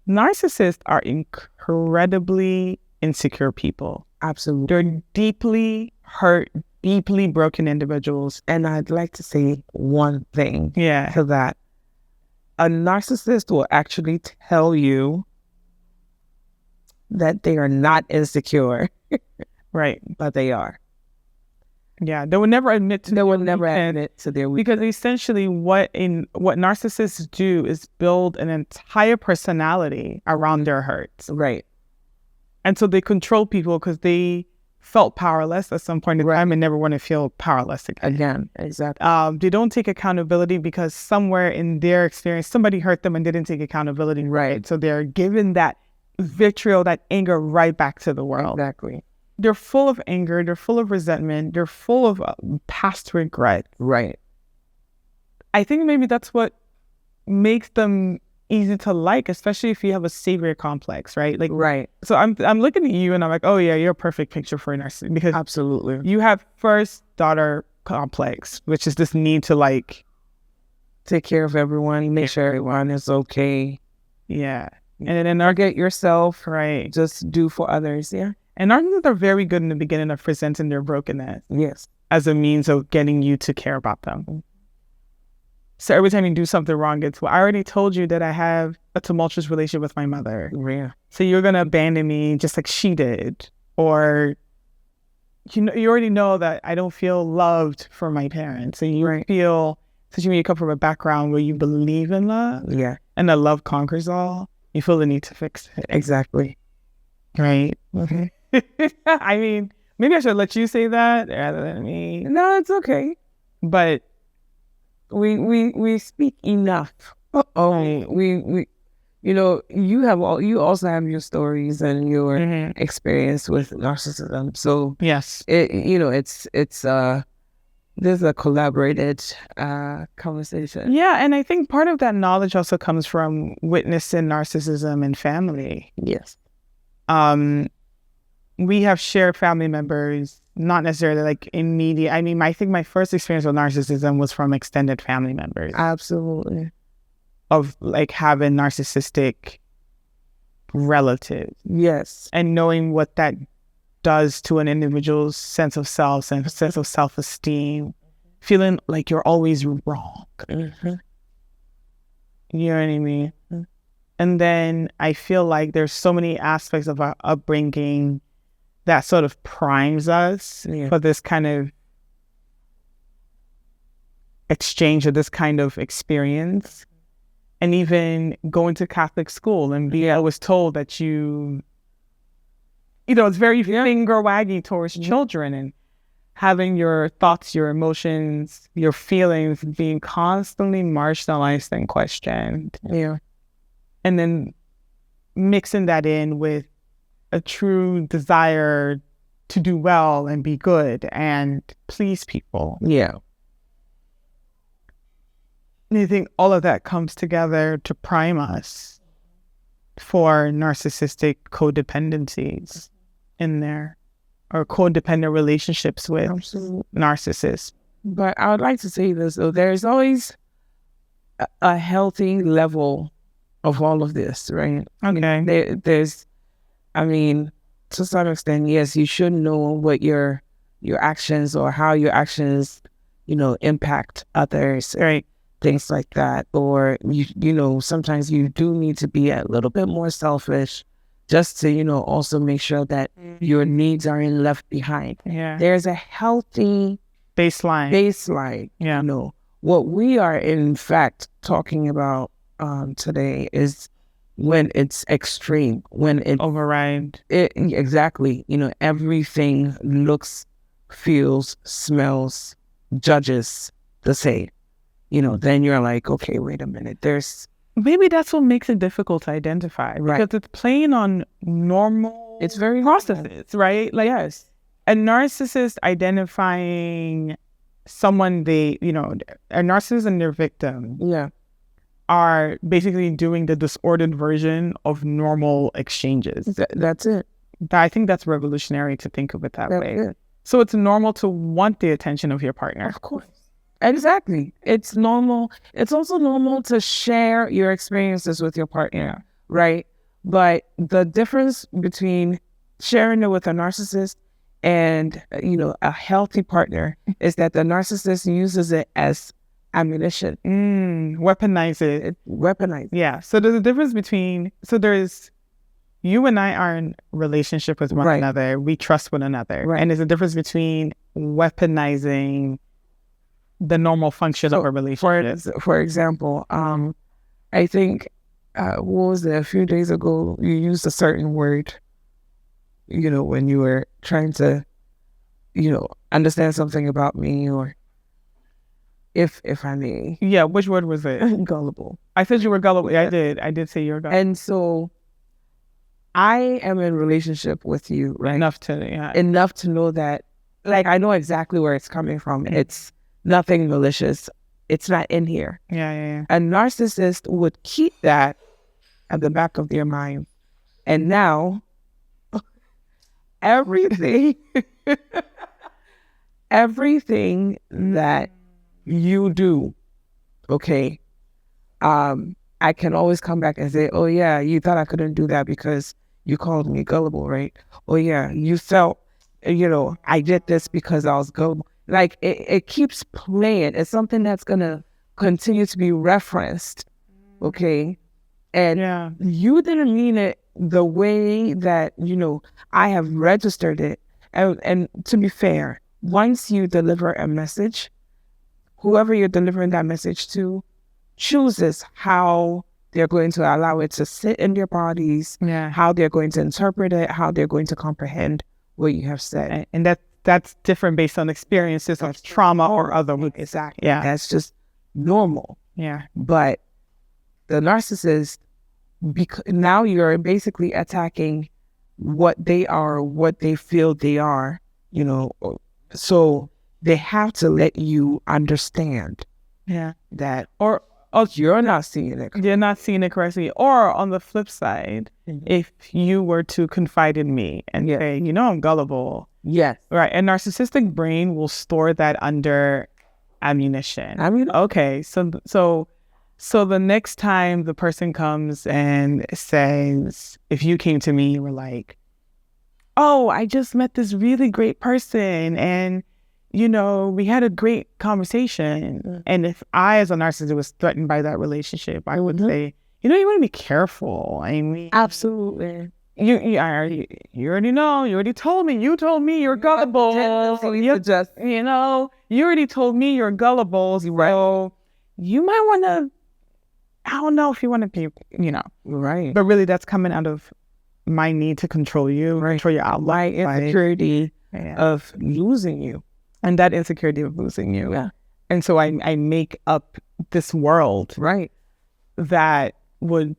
narcissists are incredibly insecure people. Absolutely. They're deeply hurt, deeply broken individuals. And I'd like to say one thing to that. A narcissist will actually tell you that they are not insecure. Right. But they are. Yeah, they would never admit to their weakness. Because essentially what narcissists do is build an entire personality around their hurts. Right. And so they control people because they felt powerless at some point in time and never want to feel powerless again. Exactly. They don't take accountability because somewhere in their experience, somebody hurt them and didn't take accountability. Right. So they're given that vitriol, that anger right back to the world. Exactly. They're full of anger. They're full of resentment. They're full of past regret. Right. I think maybe that's what makes them easy to like, especially if you have a savior complex, right? Right. So I'm looking at you and I'm like, oh yeah, you're a perfect picture for a narcissist, because absolutely you have first daughter complex, which is this need to take care of everyone, make sure everyone is okay. Yeah. And then forget yourself, right? Just do for others. Yeah. And narcissists are very good in the beginning of presenting their brokenness. Yes. As a means of getting you to care about them. So every time you do something wrong, it's, well, I already told you that I have a tumultuous relationship with my mother. Yeah. So you're going to abandon me just like she did. Or, you already know that I don't feel loved from my parents. And you feel, since you come from a background where you believe in love. Yeah. And that love conquers all, you feel the need to fix it. Exactly. Right. Okay. I mean, maybe I should let you say that rather than me. No, it's okay. But we speak enough. We you also have your stories and your experience with narcissism. So yes, it's there's a collaborated conversation. Yeah, and I think part of that knowledge also comes from witnessing narcissism in family. Yes. We have shared family members not necessarily like immediate. I mean, I think my first experience with narcissism was from extended family members. Absolutely. Of like having narcissistic relatives. Yes. And knowing what that does to an individual's sense of self and sense of self-esteem, feeling like you're always wrong. Mm-hmm. You know what I mean? Mm-hmm. And then I feel like there's so many aspects of our upbringing that sort of primes us for this kind of exchange or this kind of experience. And even going to Catholic school and I was told that you know, it's very finger waggy towards children, and having your thoughts, your emotions, your feelings being constantly marginalized and questioned. Yeah. And then mixing that in with a true desire to do well and be good and please people. Yeah. And I think all of that comes together to prime us for narcissistic codependencies in there, or codependent relationships with narcissists. But I would like to say this, though. There's always a healthy level of all of this, right? Okay. There's, I mean, to some extent, yes, you should know what your actions or how your actions, you know, impact others, right? Things like that. Or, you know, sometimes you do need to be a little bit more selfish just to, you know, also make sure that your needs aren't left behind. Yeah. There's a healthy baseline. Yeah. You know, what we are in fact talking about today is when it's extreme, when it override. Exactly. You know, everything looks, feels, smells, judges the same. You know, then you're like, okay, wait a minute. Maybe that's what makes it difficult to identify, right? Because it's playing on normal. It's very processes, right? Like, yes, a narcissist identifying someone a narcissist and their victim. Yeah. Are basically doing the disordered version of normal exchanges. That's it. I think that's revolutionary to think of it that way. It. So it's normal to want the attention of your partner. Of course. Exactly. It's normal. It's also normal to share your experiences with your partner, right? But the difference between sharing it with a narcissist and, you know, a healthy partner is that the narcissist uses it as ammunition. Weaponize it. Weaponize. Yeah. So there's a difference between, there's, you and I are in relationship with one another. We trust one another. Right. And there's a difference between weaponizing the normal function of a relationship. For example, I think, what was it, a few days ago, you used a certain word, you know, when you were trying to, you know, understand something about me, or if I may. Yeah, which word was it? Gullible. I said you were gullible. Yeah. I did say you were gullible. And so I am in relationship with you, right? Enough to know that, like, I know exactly where it's coming from. It's nothing malicious. It's not in here. Yeah. A narcissist would keep that at the back of their mind. And now everything that you do, okay, I can always come back and say, oh yeah, you thought I couldn't do that because you called me gullible, right? Oh yeah, you felt, you know, I did this because I was gullible. Like, it keeps playing. It's something that's gonna continue to be referenced, okay? And you didn't mean it the way that, you know, I have registered it. And to be fair, once you deliver a message, whoever you're delivering that message to chooses how they're going to allow it to sit in their bodies, how they're going to interpret it, how they're going to comprehend what you have said. And that's different based on experiences of trauma or other. Exactly. Yeah. That's just normal. Yeah. But the narcissist, now you're basically attacking what they are, what they feel they are, you know, so they have to let you understand that, or you're not seeing it. You're not seeing it correctly. Or on the flip side, if you were to confide in me and say, you know, I'm gullible, Yes. Right. A narcissistic brain will store that under ammunition. Okay. So the next time the person comes and says, if you came to me, you were like, oh, I just met this really great person and, we had a great conversation. And if I, as a narcissist, was threatened by that relationship, I would say, you want to be careful. I mean, absolutely. You already know. You already told me. You told me you're gullible. You already told me you're gullible. So you might want to, I don't know if you want to be, Right. But really that's coming out of my need to control you, control your outlook. My insecurity of losing you. And that insecurity of losing you. Yeah. And so I make up this world. Right. That would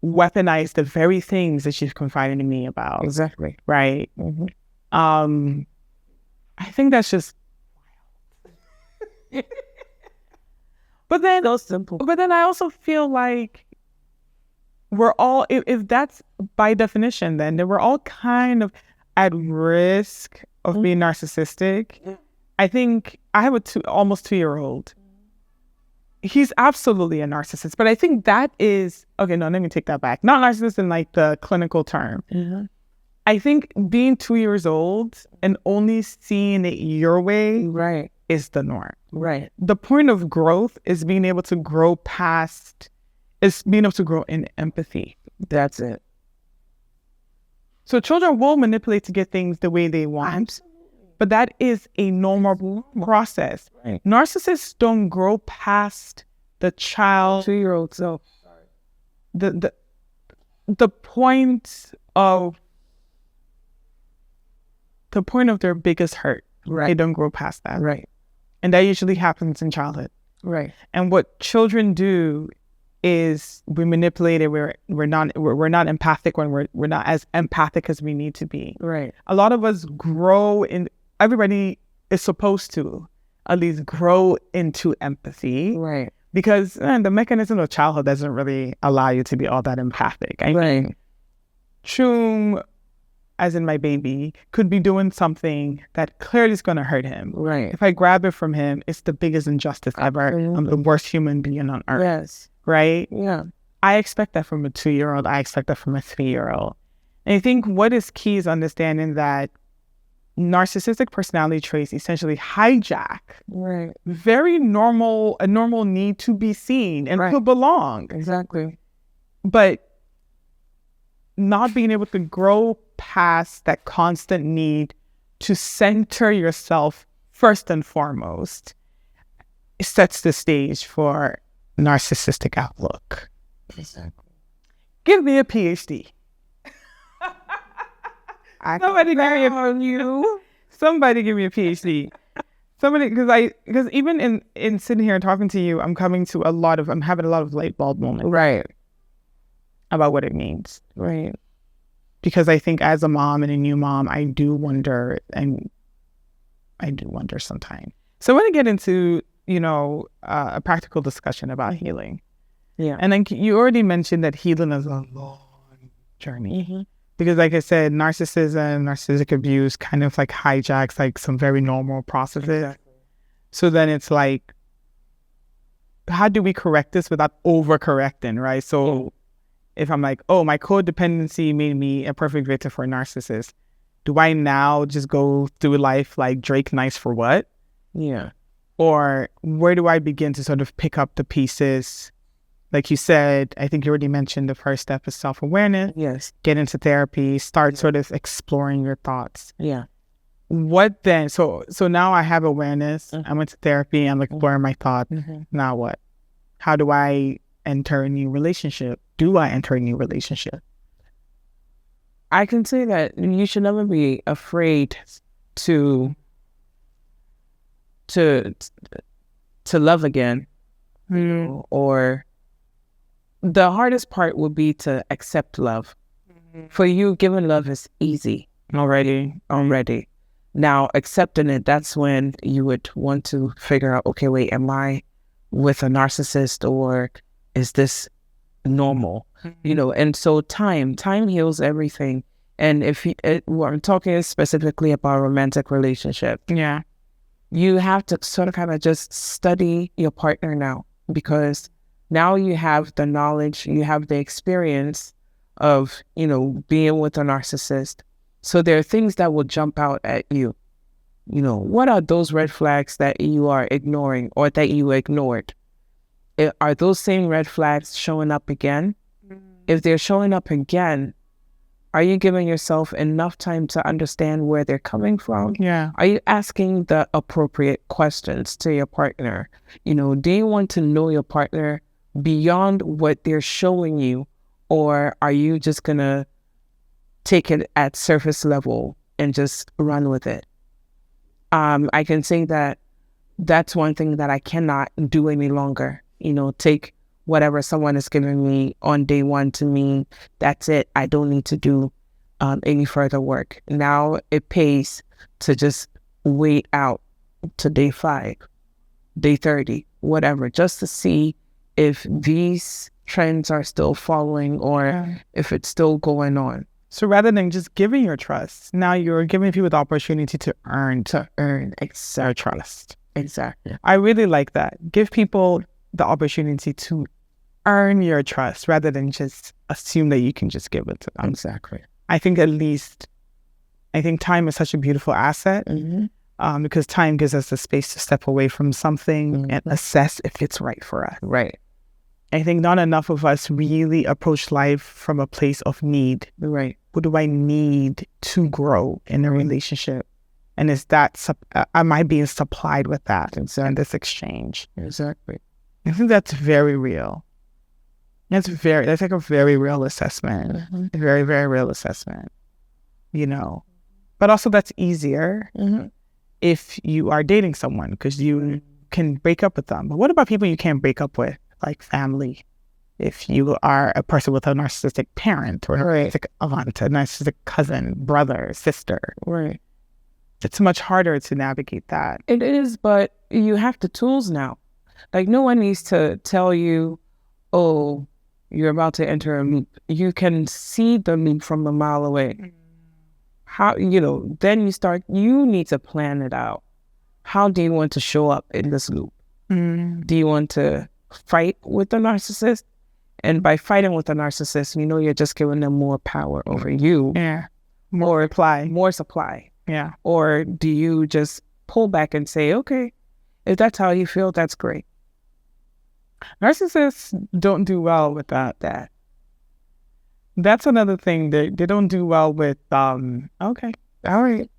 weaponize the very things that she's confiding to me about. Exactly. Right. Mm-hmm. I think that's just but then so simple. But then I also feel like we're all, if that's by definition, then we're all kind of at risk of being narcissistic. Yeah. I think I have almost 2-year-old. He's absolutely a narcissist, but I think that is, okay, no, let me take that back. Not narcissist in like the clinical term. Mm-hmm. I think being 2 years old and only seeing it your way is the norm. Right. The point of growth is being able to grow in empathy. That's it. So children will manipulate to get things the way they want. Absolutely. But that is a normal process. Right. Narcissists don't grow past the child 2-year-old self. The point of their biggest hurt. Right. They don't grow past that. Right. And that usually happens in childhood. Right. And what children do is we manipulate it. We're not empathic when we're not as empathic as we need to be. Right. A lot of us grow in. Everybody is supposed to at least grow into empathy. Right. Because the mechanism of childhood doesn't really allow you to be all that empathic. I mean, Chum, as in my baby, could be doing something that clearly is going to hurt him. Right. If I grab it from him, it's the biggest injustice ever. I'm the worst human being on earth. Yes. Right? Yeah. I expect that from a 2-year-old. I expect that from a 3-year-old. And I think what is key is understanding that narcissistic personality traits essentially hijack a normal need to be seen and to belong. Exactly. But not being able to grow past that constant need to center yourself first and foremost sets the stage for narcissistic outlook. Exactly. Give me a PhD. Somebody give me a PhD. Because even in sitting here and talking to you, I'm having a lot of light bulb moments. Right. About what it means. Right. Because I think as a mom and a new mom, I do wonder sometimes. So I want to get into, a practical discussion about healing. Yeah. And then you already mentioned that healing is a long journey. Mm-hmm. Because like I said, narcissism, narcissistic abuse kind of like hijacks like some very normal processes. Exactly. So then it's like, how do we correct this without overcorrecting, right? So if I'm like, oh, my codependency made me a perfect victim for a narcissist, do I now just go through life like Drake Nice for what? Yeah. Or where do I begin to sort of pick up the pieces? Like you said, I think you already mentioned the first step is self-awareness. Yes. Get into therapy, start sort of exploring your thoughts. Yeah. What then? So now I have awareness. Mm-hmm. I went to therapy. I'm exploring my thoughts. Mm-hmm. Now what? How do I enter a new relationship? Do I enter a new relationship? I can say that you should never be afraid to love again. Mm-hmm. Or the hardest part would be to accept love. Mm-hmm. For you, giving love is easy already. Now, accepting it, that's when you would want to figure out, okay, wait, am I with a narcissist or is this normal? Mm-hmm. And so time heals everything. And if we're talking specifically about romantic relationship, Yeah. you have to sort of kind of just study your partner now, because now you have the knowledge, you have the experience of, being with a narcissist. So there are things that will jump out at you. What are those red flags that you are ignoring or that you ignored? Are those same red flags showing up again? If they're showing up again, are you giving yourself enough time to understand where they're coming from? Yeah. Are you asking the appropriate questions to your partner? Do you want to know your partner beyond what they're showing you? Or are you just going to take it at surface level and just run with it? I can say that that's one thing that I cannot do any longer. Take whatever someone is giving me on day one to mean that's it. I don't need to do any further work. Now it pays to just wait out to day 5, day 30, whatever, just to see if these trends are still following or if it's still going on. So rather than just giving your trust, now you're giving people the opportunity to earn their trust. Exactly. I really like that. Give people the opportunity to earn your trust rather than just assume that you can just give it to them. Exactly. I think time is such a beautiful asset because time gives us the space to step away from something and assess if it's right for us. Right. I think not enough of us really approach life from a place of need. Right. What do I need to grow in a relationship? And is that, am I being supplied with that in this exchange? Exactly. I think that's very real. That's like a very real assessment. A very, very real assessment. But also that's easier if you are dating someone because you can break up with them. But what about people you can't break up with, like family? If you are a person with a narcissistic parent or a narcissistic aunt, a narcissistic cousin, brother, sister, right? It's much harder to navigate that. It is, but you have the tools now. Like no one needs to tell you, oh, you're about to enter a loop. You can see the loop from a mile away. How, then you need to plan it out. How do you want to show up in this loop? Do you want to fight with the narcissist? And by fighting with the narcissist, you're just giving them more power over you. Yeah. More supply. Yeah. Or do you just pull back and say, okay, if that's how you feel, that's great. Narcissists don't do well with that. That's another thing. They don't do well with, okay, all right,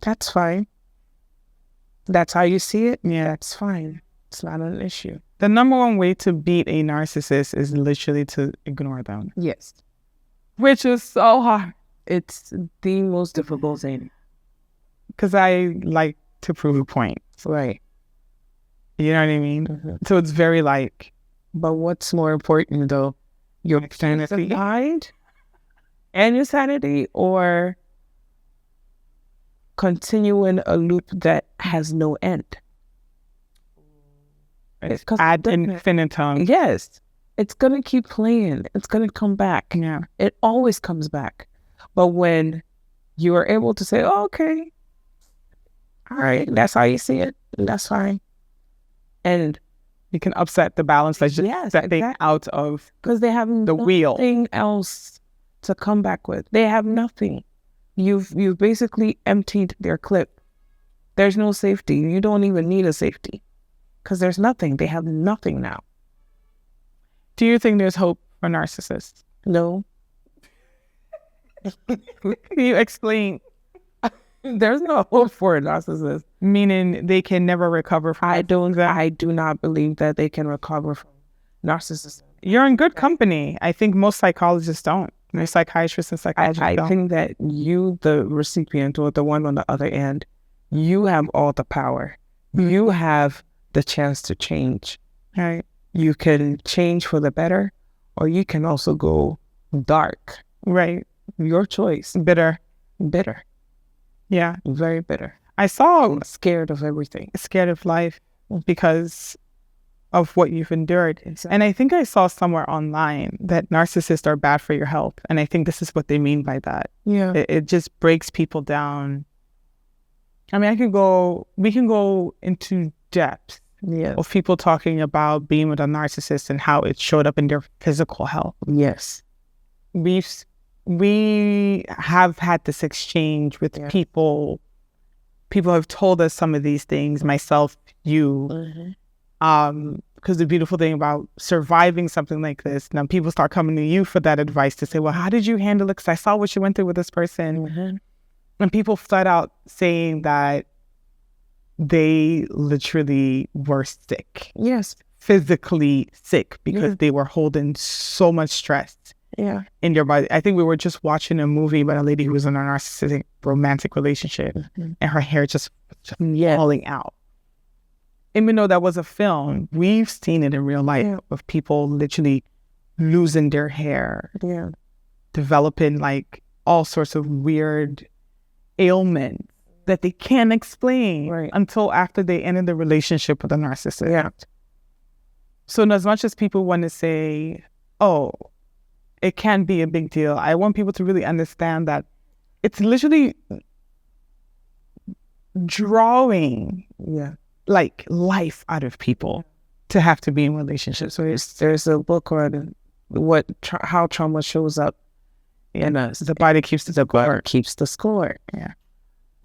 that's fine. That's how you see it? Yeah. That's fine. It's not an issue. The number one way to beat a narcissist is literally to ignore them. Yes. Which is so hard. It's the most difficult thing. Because I like to prove a point. Right. You know what I mean? So it's very like... But what's more important though? Your sanity and your sanity, or continuing a loop that has no end? It's ad infinitum. Yes. It's going to keep playing. It's going to come back. Yeah. It always comes back. But when you are able to say, oh, okay, all right, that's how you see it, that's fine. And you can upset the balance that's just stepping out of because they have the wheel. Nothing else to come back with. They have nothing. You've basically emptied their clip. There's no safety. You don't even need a safety because there's nothing. They have nothing now. Do you think there's hope for narcissists? No. Can you explain? There's no hope for a narcissist. Meaning they can never recover from I do not believe that they can recover from narcissism. You're in good company. I think most psychologists don't. Most psychiatrists and psychologists don't. I think that you, the recipient or the one on the other end, you have all the power. You have the chance to change. Right. You can change for the better, or you can also go dark. Right. Your choice. Bitter. Yeah. Very bitter. I saw scared of everything. Scared of life because of what you've endured. Exactly. And I think I saw somewhere online that narcissists are bad for your health. And I think this is what they mean by that. Yeah. It just breaks people down. I mean, we can go into depth Yes. of people talking about being with a narcissist and how it showed up in their physical health. Yes. We have had this exchange with people. People have told us some of these things, myself, you. Because the beautiful thing about surviving something like this, now people start coming to you for that advice to say, well, how did you handle it? Because I saw what you went through with this person. And people flat out saying that they literally were sick. Yes. Physically sick because they were holding so much stress in their body. I think we were just watching a movie about a lady who was in a narcissistic romantic relationship and her hair just falling out. Even though that was a film, we've seen it in real life of people literally losing their hair, developing like all sorts of weird ailments that they can't explain until after they ended the relationship with a narcissist. So as much as people want to say, oh, it can be a big deal, I want people to really understand that it's literally drawing like life out of people to have to be in relationships. So there's a book on how trauma shows up in us. The body keeps the score. Keeps the score.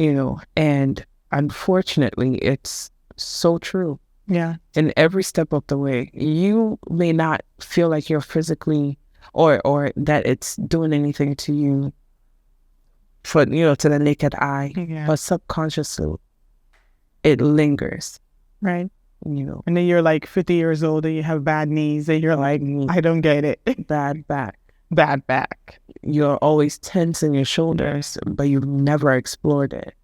You know, and unfortunately, it's so true. In every step of the way, you may not feel like you're physically or that it's doing anything to you for, to the naked eye, but subconsciously it lingers. And then you're like 50 years old and you have bad knees and you're like, I don't get it. Bad back. You're always tense in your shoulders, but you've never explored it.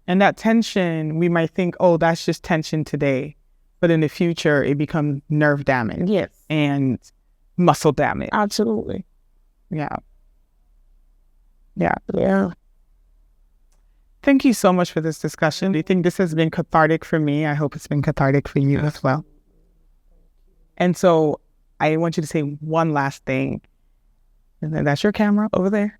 And that tension, we might think, oh, that's just tension today. But in the future, it becomes nerve damage. And muscle damage. Absolutely. Yeah. Thank you so much for this discussion. Do you think this has been cathartic for me? I hope it's been cathartic for you as well. And so I want you to say one last thing. And then that's your camera over there.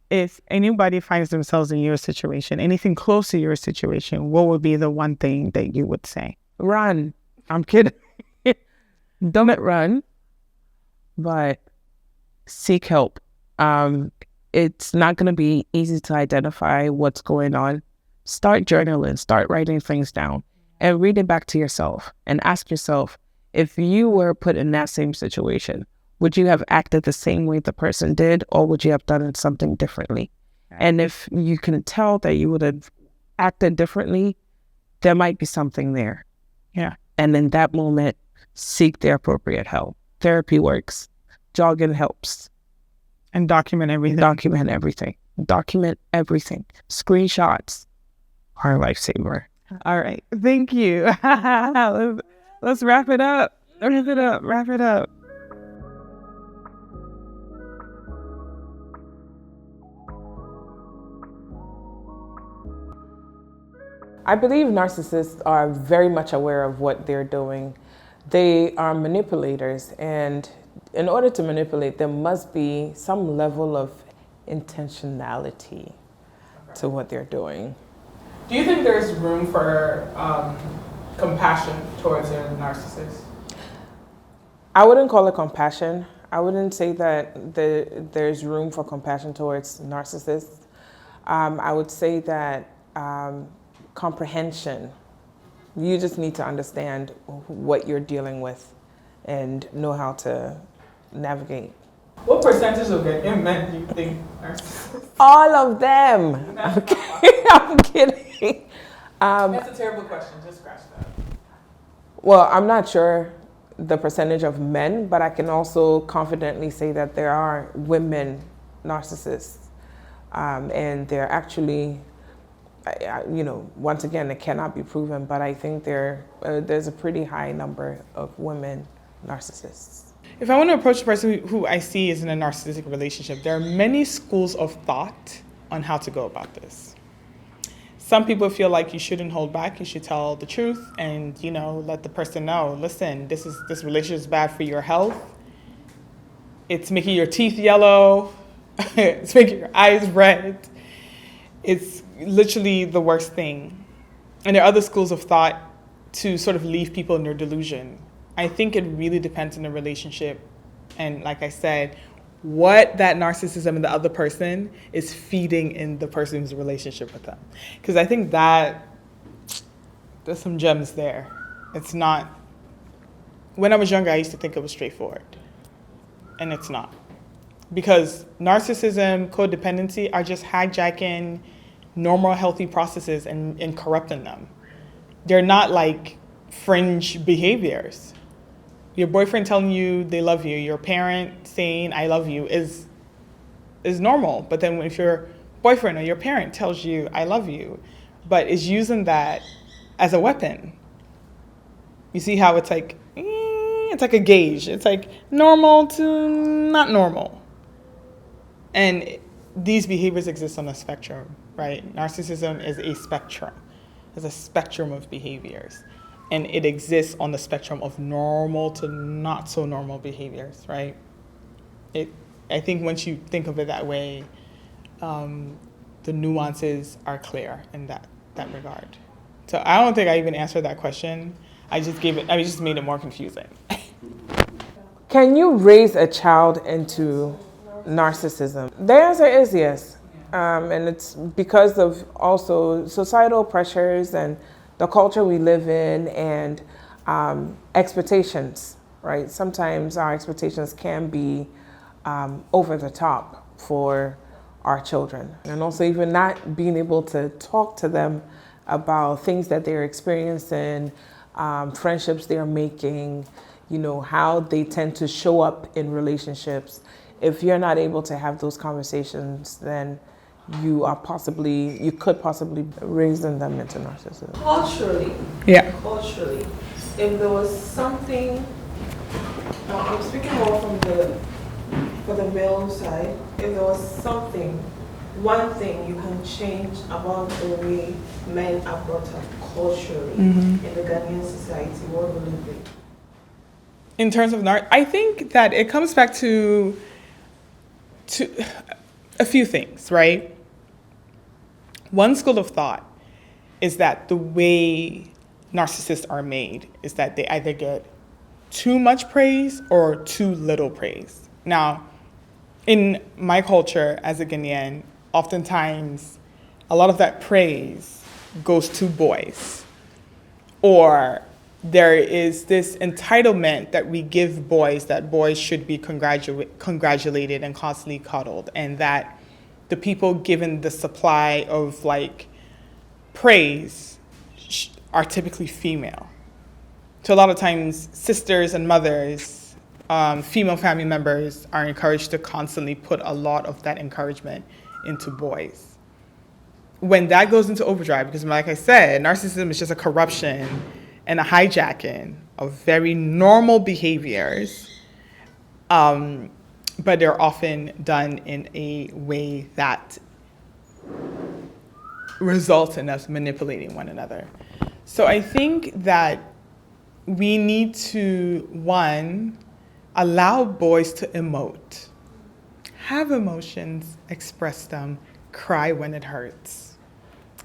If anybody finds themselves in your situation, anything close to your situation, what would be the one thing that you would say? Run. I'm kidding. Don't run, but seek help. It's not going to be easy to identify what's going on. Start journaling, start writing things down, and read it back to yourself and ask yourself, if you were put in that same situation, would you have acted the same way the person did, or would you have done something differently? And if you can tell that you would have acted differently, there might be something there. And in that moment, seek the appropriate help. Therapy works. Jogging helps. And document everything. Document everything. Screenshots are a lifesaver. All right. Thank you. Let's wrap it up. Wrap it up. I believe narcissists are very much aware of what they're doing. They are manipulators, and in order to manipulate, there must be some level of intentionality to what they're doing. Do you think there's room for compassion towards a narcissist? I wouldn't call it compassion. I wouldn't say that there's room for compassion towards narcissists. I would say that comprehension. You just need to understand what you're dealing with and know how to navigate. What percentage of the men do you think are narcissists? All of them. I'm kidding. That's a terrible question. Just scratch that. Well, I'm not sure the percentage of men, but I can also confidently say that there are women narcissists. And they're actually, once again, it cannot be proven, but I think there's a pretty high number of women narcissists. If I want to approach the person who I see is in a narcissistic relationship, there are many schools of thought on how to go about this. some people feel like you shouldn't hold back. You should tell the truth and, you know, let the person know, listen, this relationship is bad for your health. It's making your teeth yellow. It's making your eyes red. It's literally the worst thing. And there are other schools of thought to sort of leave people in their delusion. I think it really depends on the relationship. And like I said, what that narcissism in the other person is feeding in the person's relationship with them. Because I think that there's some gems there. It's not, when I was younger, I used to think it was straightforward. And it's not. Because narcissism, codependency are just hijacking normal healthy processes and corrupting them. They're not like fringe behaviors. Your boyfriend telling you they love you, your parent saying I love you is normal. But then if your boyfriend or your parent tells you I love you, but is using that as a weapon, you see how it's like a gauge. It's like normal to not normal. And these behaviors exist on a spectrum, right? Narcissism is a spectrum. There's a spectrum of behaviors. And it exists on the spectrum of normal to not so normal behaviors, right? I think once you think of it that way, the nuances are clear in that regard. So I don't think I even answered that question. I just made it more confusing. Can you raise a child into narcissism? The answer is yes. And it's because of also societal pressures and the culture we live in and expectations, right? Sometimes our expectations can be over the top for our children. And also even not being able to talk to them about things that they're experiencing, friendships they're making, you know, how they tend to show up in relationships. If you're not able to have those conversations, then you could possibly raising them into narcissism. Culturally, if there was something, I'm speaking more for the male side, if there was something, one thing you can change about the way men are brought up culturally in the Ghanaian society, what would it be? In terms of I think that it comes back to a few things, right? One school of thought is that the way narcissists are made is that they either get too much praise or too little praise. Now, in my culture as a Ghanaian, oftentimes a lot of that praise goes to boys. Or there is this entitlement that we give boys that boys should be congratulated and constantly cuddled, and that the people given the supply of like praise are typically female. So a lot of times sisters and mothers, female family members are encouraged to constantly put a lot of that encouragement into boys. When that goes into overdrive, because like I said, narcissism is just a corruption and a hijacking of very normal behaviors, but they're often done in a way that results in us manipulating one another. So I think that we need to, one, allow boys to emote, have emotions, express them, cry when it hurts.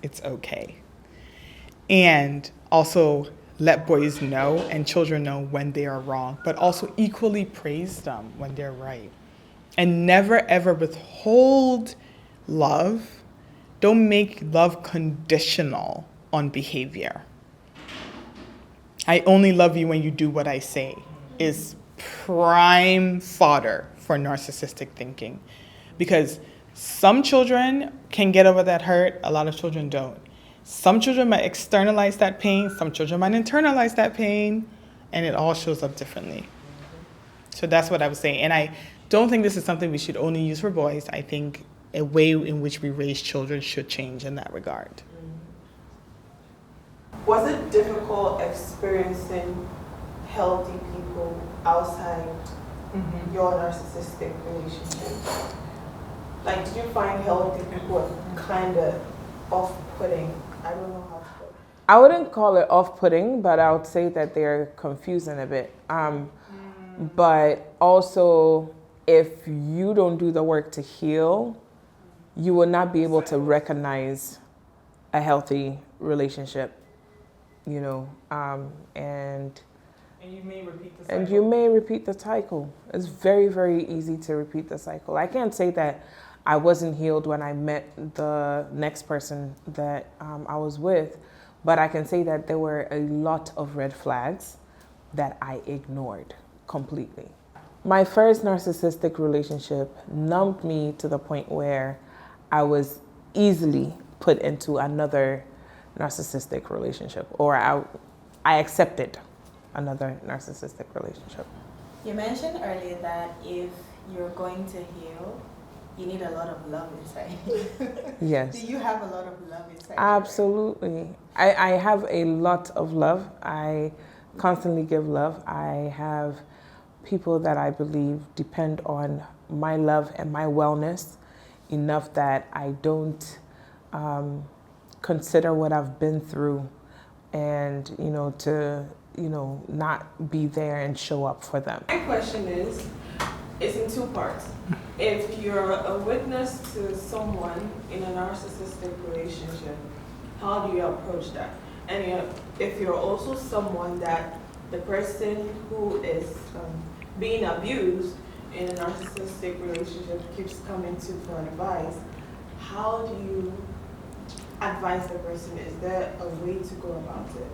It's okay. And also let boys know and children know when they are wrong, but also equally praise them when they're right. And never ever withhold love. Don't make love conditional on behavior. I only love you when you do what I say is prime fodder for narcissistic thinking. Because some children can get over that hurt, a lot of children don't. Some children might externalize that pain, some children might internalize that pain, and it all shows up differently. So that's what I was saying. And I don't think this is something we should only use for boys. I think a way in which we raise children should change in that regard. Was it difficult experiencing healthy people outside your narcissistic relationship? Like, did you find healthy people kind of off-putting I don't know how to put it. I wouldn't call it off-putting, but I would say that they're confusing a bit. But also, if you don't do the work to heal, you will not be able to recognize a healthy relationship, you know, and you may repeat the cycle. and you may repeat the cycle. It's very, very easy to repeat the cycle. I can't say that I wasn't healed when I met the next person that I was with, but I can say that there were a lot of red flags that I ignored completely. My first narcissistic relationship numbed me to the point where I was easily put into another narcissistic relationship, or I accepted another narcissistic relationship. You mentioned earlier that if you're going to heal, you need a lot of love inside. Yes. Do you have a lot of love inside? Absolutely. I have a lot of love. I constantly give love. I have people that I believe depend on my love and my wellness enough that I don't consider what I've been through and, to, not be there and show up for them. My question is, it's in two parts. If you're a witness to someone in a narcissistic relationship, how do you approach that? And if you're also someone that the person who is being abused in a narcissistic relationship keeps coming to for advice, how do you advise the person? Is there a way to go about it?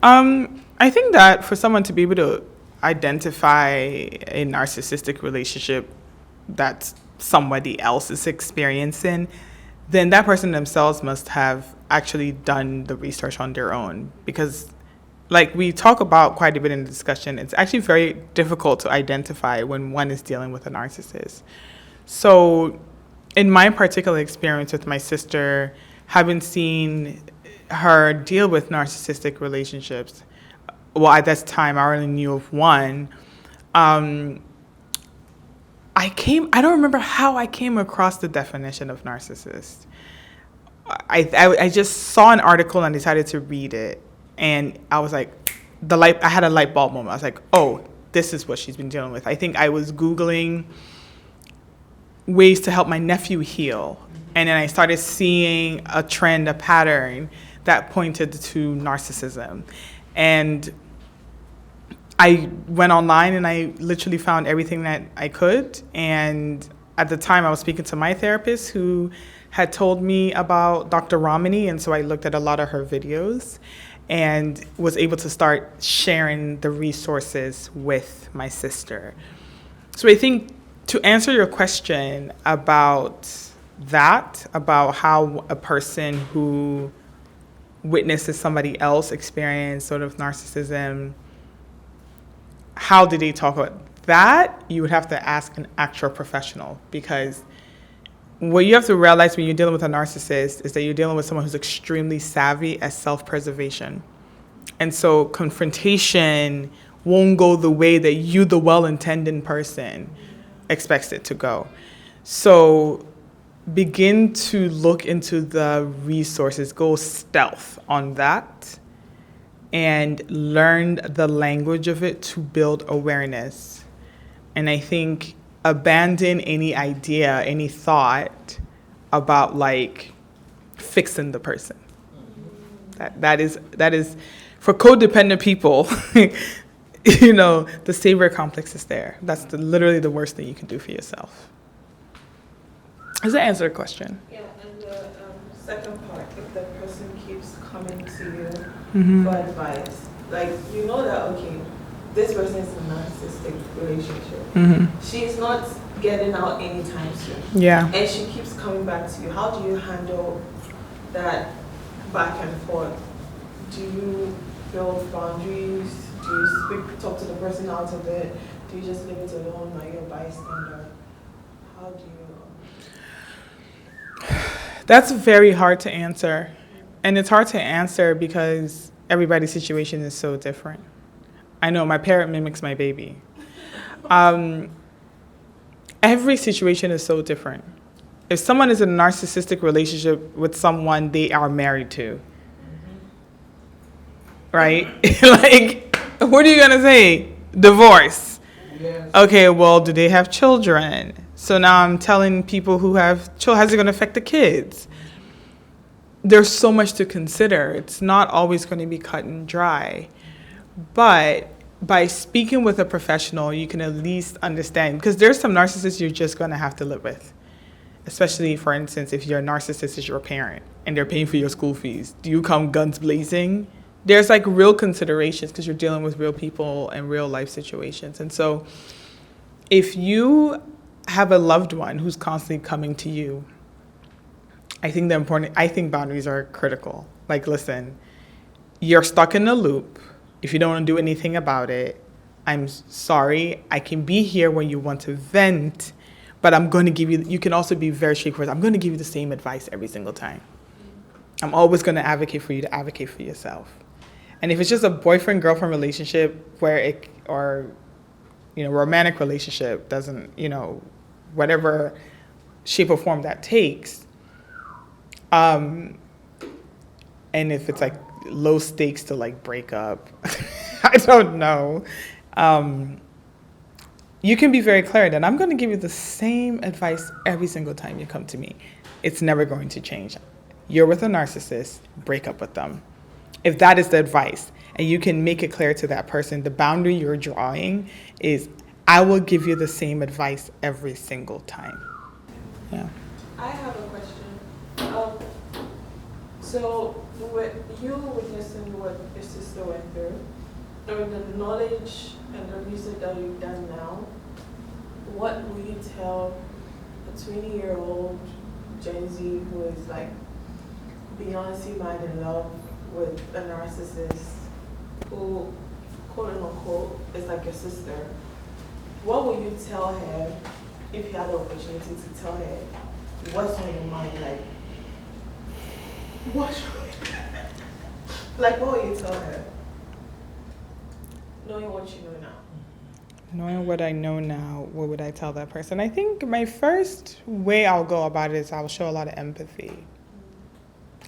I think that for someone to be able to identify a narcissistic relationship that somebody else is experiencing, then that person themselves must have actually done the research on their own. Because like we talk about quite a bit in the discussion, it's actually very difficult to identify when one is dealing with a narcissist. So in my particular experience with my sister, having seen her deal with narcissistic relationships, well, at that time, I only knew of one. I don't remember how I came across the definition of narcissist. I just saw an article and decided to read it. And I was like, I had a light bulb moment. I was like, oh, this is what she's been dealing with. I think I was Googling ways to help my nephew heal. And then I started seeing a trend, a pattern that pointed to narcissism. And I went online and I literally found everything that I could. And at the time I was speaking to my therapist who had told me about Dr. Ramani. And so I looked at a lot of her videos and was able to start sharing the resources with my sister. So I think to answer your question about that, about how a person who witnesses somebody else experience sort of narcissism, how did they talk about that? You would have to ask an actual professional, because what you have to realize when you're dealing with a narcissist is that you're dealing with someone who's extremely savvy at self-preservation. And so confrontation won't go the way that you, the well-intended person, expects it to go. So begin to look into the resources, go stealth on that, and learn the language of it to build awareness. And I think abandon any idea, any thought about like fixing the person. That is for codependent people. The savior complex is there. That's literally the worst thing you can do for yourself. Does that answer the question? Yeah, and the second part, if the person keeps coming to you for advice, like you know that, okay, this person is in a narcissistic relationship. She's not getting out anytime soon. Yeah. And she keeps coming back to you. How do you handle that back and forth? Do you build boundaries? Do you talk to the person out of it? Do you just leave it alone? Are you a bystander? How do you... That's very hard to answer. And it's hard to answer because everybody's situation is so different. I know my parent mimics my baby. Every situation is so different. If someone is in a narcissistic relationship with someone they are married to, right? Like, what are you going to say? Divorce. Yes. Okay, well, do they have children? So now I'm telling people who have children, how's it going to affect the kids? There's so much to consider. It's not always going to be cut and dry. But by speaking with a professional, you can at least understand. Because there's some narcissists you're just going to have to live with. Especially, for instance, if your narcissist is your parent and they're paying for your school fees. Do you come guns blazing? There's like real considerations because you're dealing with real people and real life situations. And so if you have a loved one who's constantly coming to you, I think boundaries are critical. Like, listen, you're stuck in a loop. If you don't want to do anything about it, I'm sorry. I can be here when you want to vent, but I'm going to give you can also be very straightforward. I'm going to give you the same advice every single time. I'm always going to advocate for you to advocate for yourself. And if it's just a boyfriend-girlfriend relationship or romantic relationship doesn't, whatever shape or form that takes, and if it's like low stakes to like break up, I don't know. You can be very clear that I'm going to give you the same advice every single time you come to me. It's never going to change. You're with a narcissist, break up with them. If that is the advice, and you can make it clear to that person, the boundary you're drawing is, I will give you the same advice every single time. Yeah. I have a question. So, with you witnessing what your sister went through, or the knowledge and the research that you've done now, what will you tell a 20-year-old Gen Z who is like Beyonce man in love with a narcissist who, quote unquote, is like your sister? What would you tell her if you had the opportunity to tell her what's on your mind? What would you tell her? Knowing what you know now. Knowing what I know now, what would I tell that person? I think my first way I'll go about it is I'll show a lot of empathy.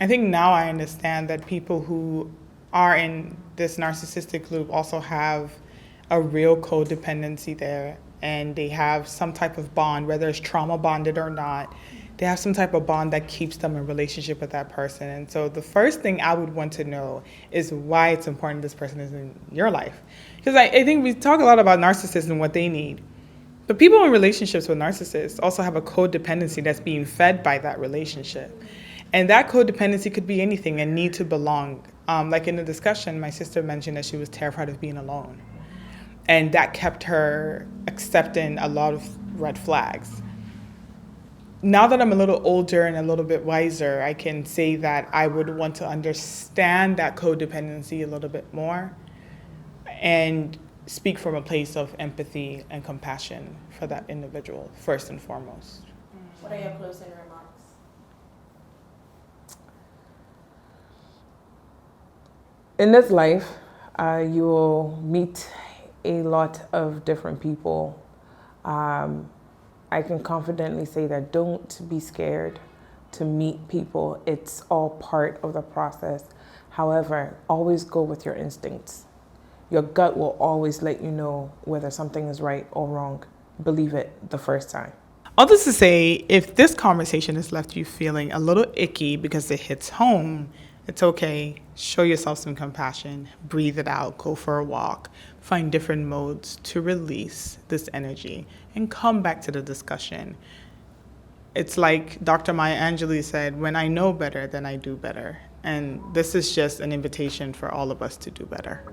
I think now I understand that people who are in this narcissistic loop also have a real codependency there, and they have some type of bond, whether it's trauma bonded or not. They have some type of bond that keeps them in relationship with that person. And so the first thing I would want to know is why it's important this person is in your life. Because I think we talk a lot about narcissists and what they need. But people in relationships with narcissists also have a codependency that's being fed by that relationship. And that codependency could be anything, a need to belong. Like in the discussion, my sister mentioned that she was terrified of being alone. And that kept her accepting a lot of red flags. Now that I'm a little older and a little bit wiser, I can say that I would want to understand that codependency a little bit more and speak from a place of empathy and compassion for that individual, first and foremost. What are your closing remarks? In this life, you will meet a lot of different people. I can confidently say that don't be scared to meet people. It's all part of the process. However, always go with your instincts. Your gut will always let you know whether something is right or wrong. Believe it the first time. All this to say, if this conversation has left you feeling a little icky because it hits home, it's okay. Show yourself some compassion. Breathe it out. Go for a walk. Find different modes to release this energy and come back to the discussion. It's like Dr. Maya Angelou said, when I know better, then I do better. And this is just an invitation for all of us to do better.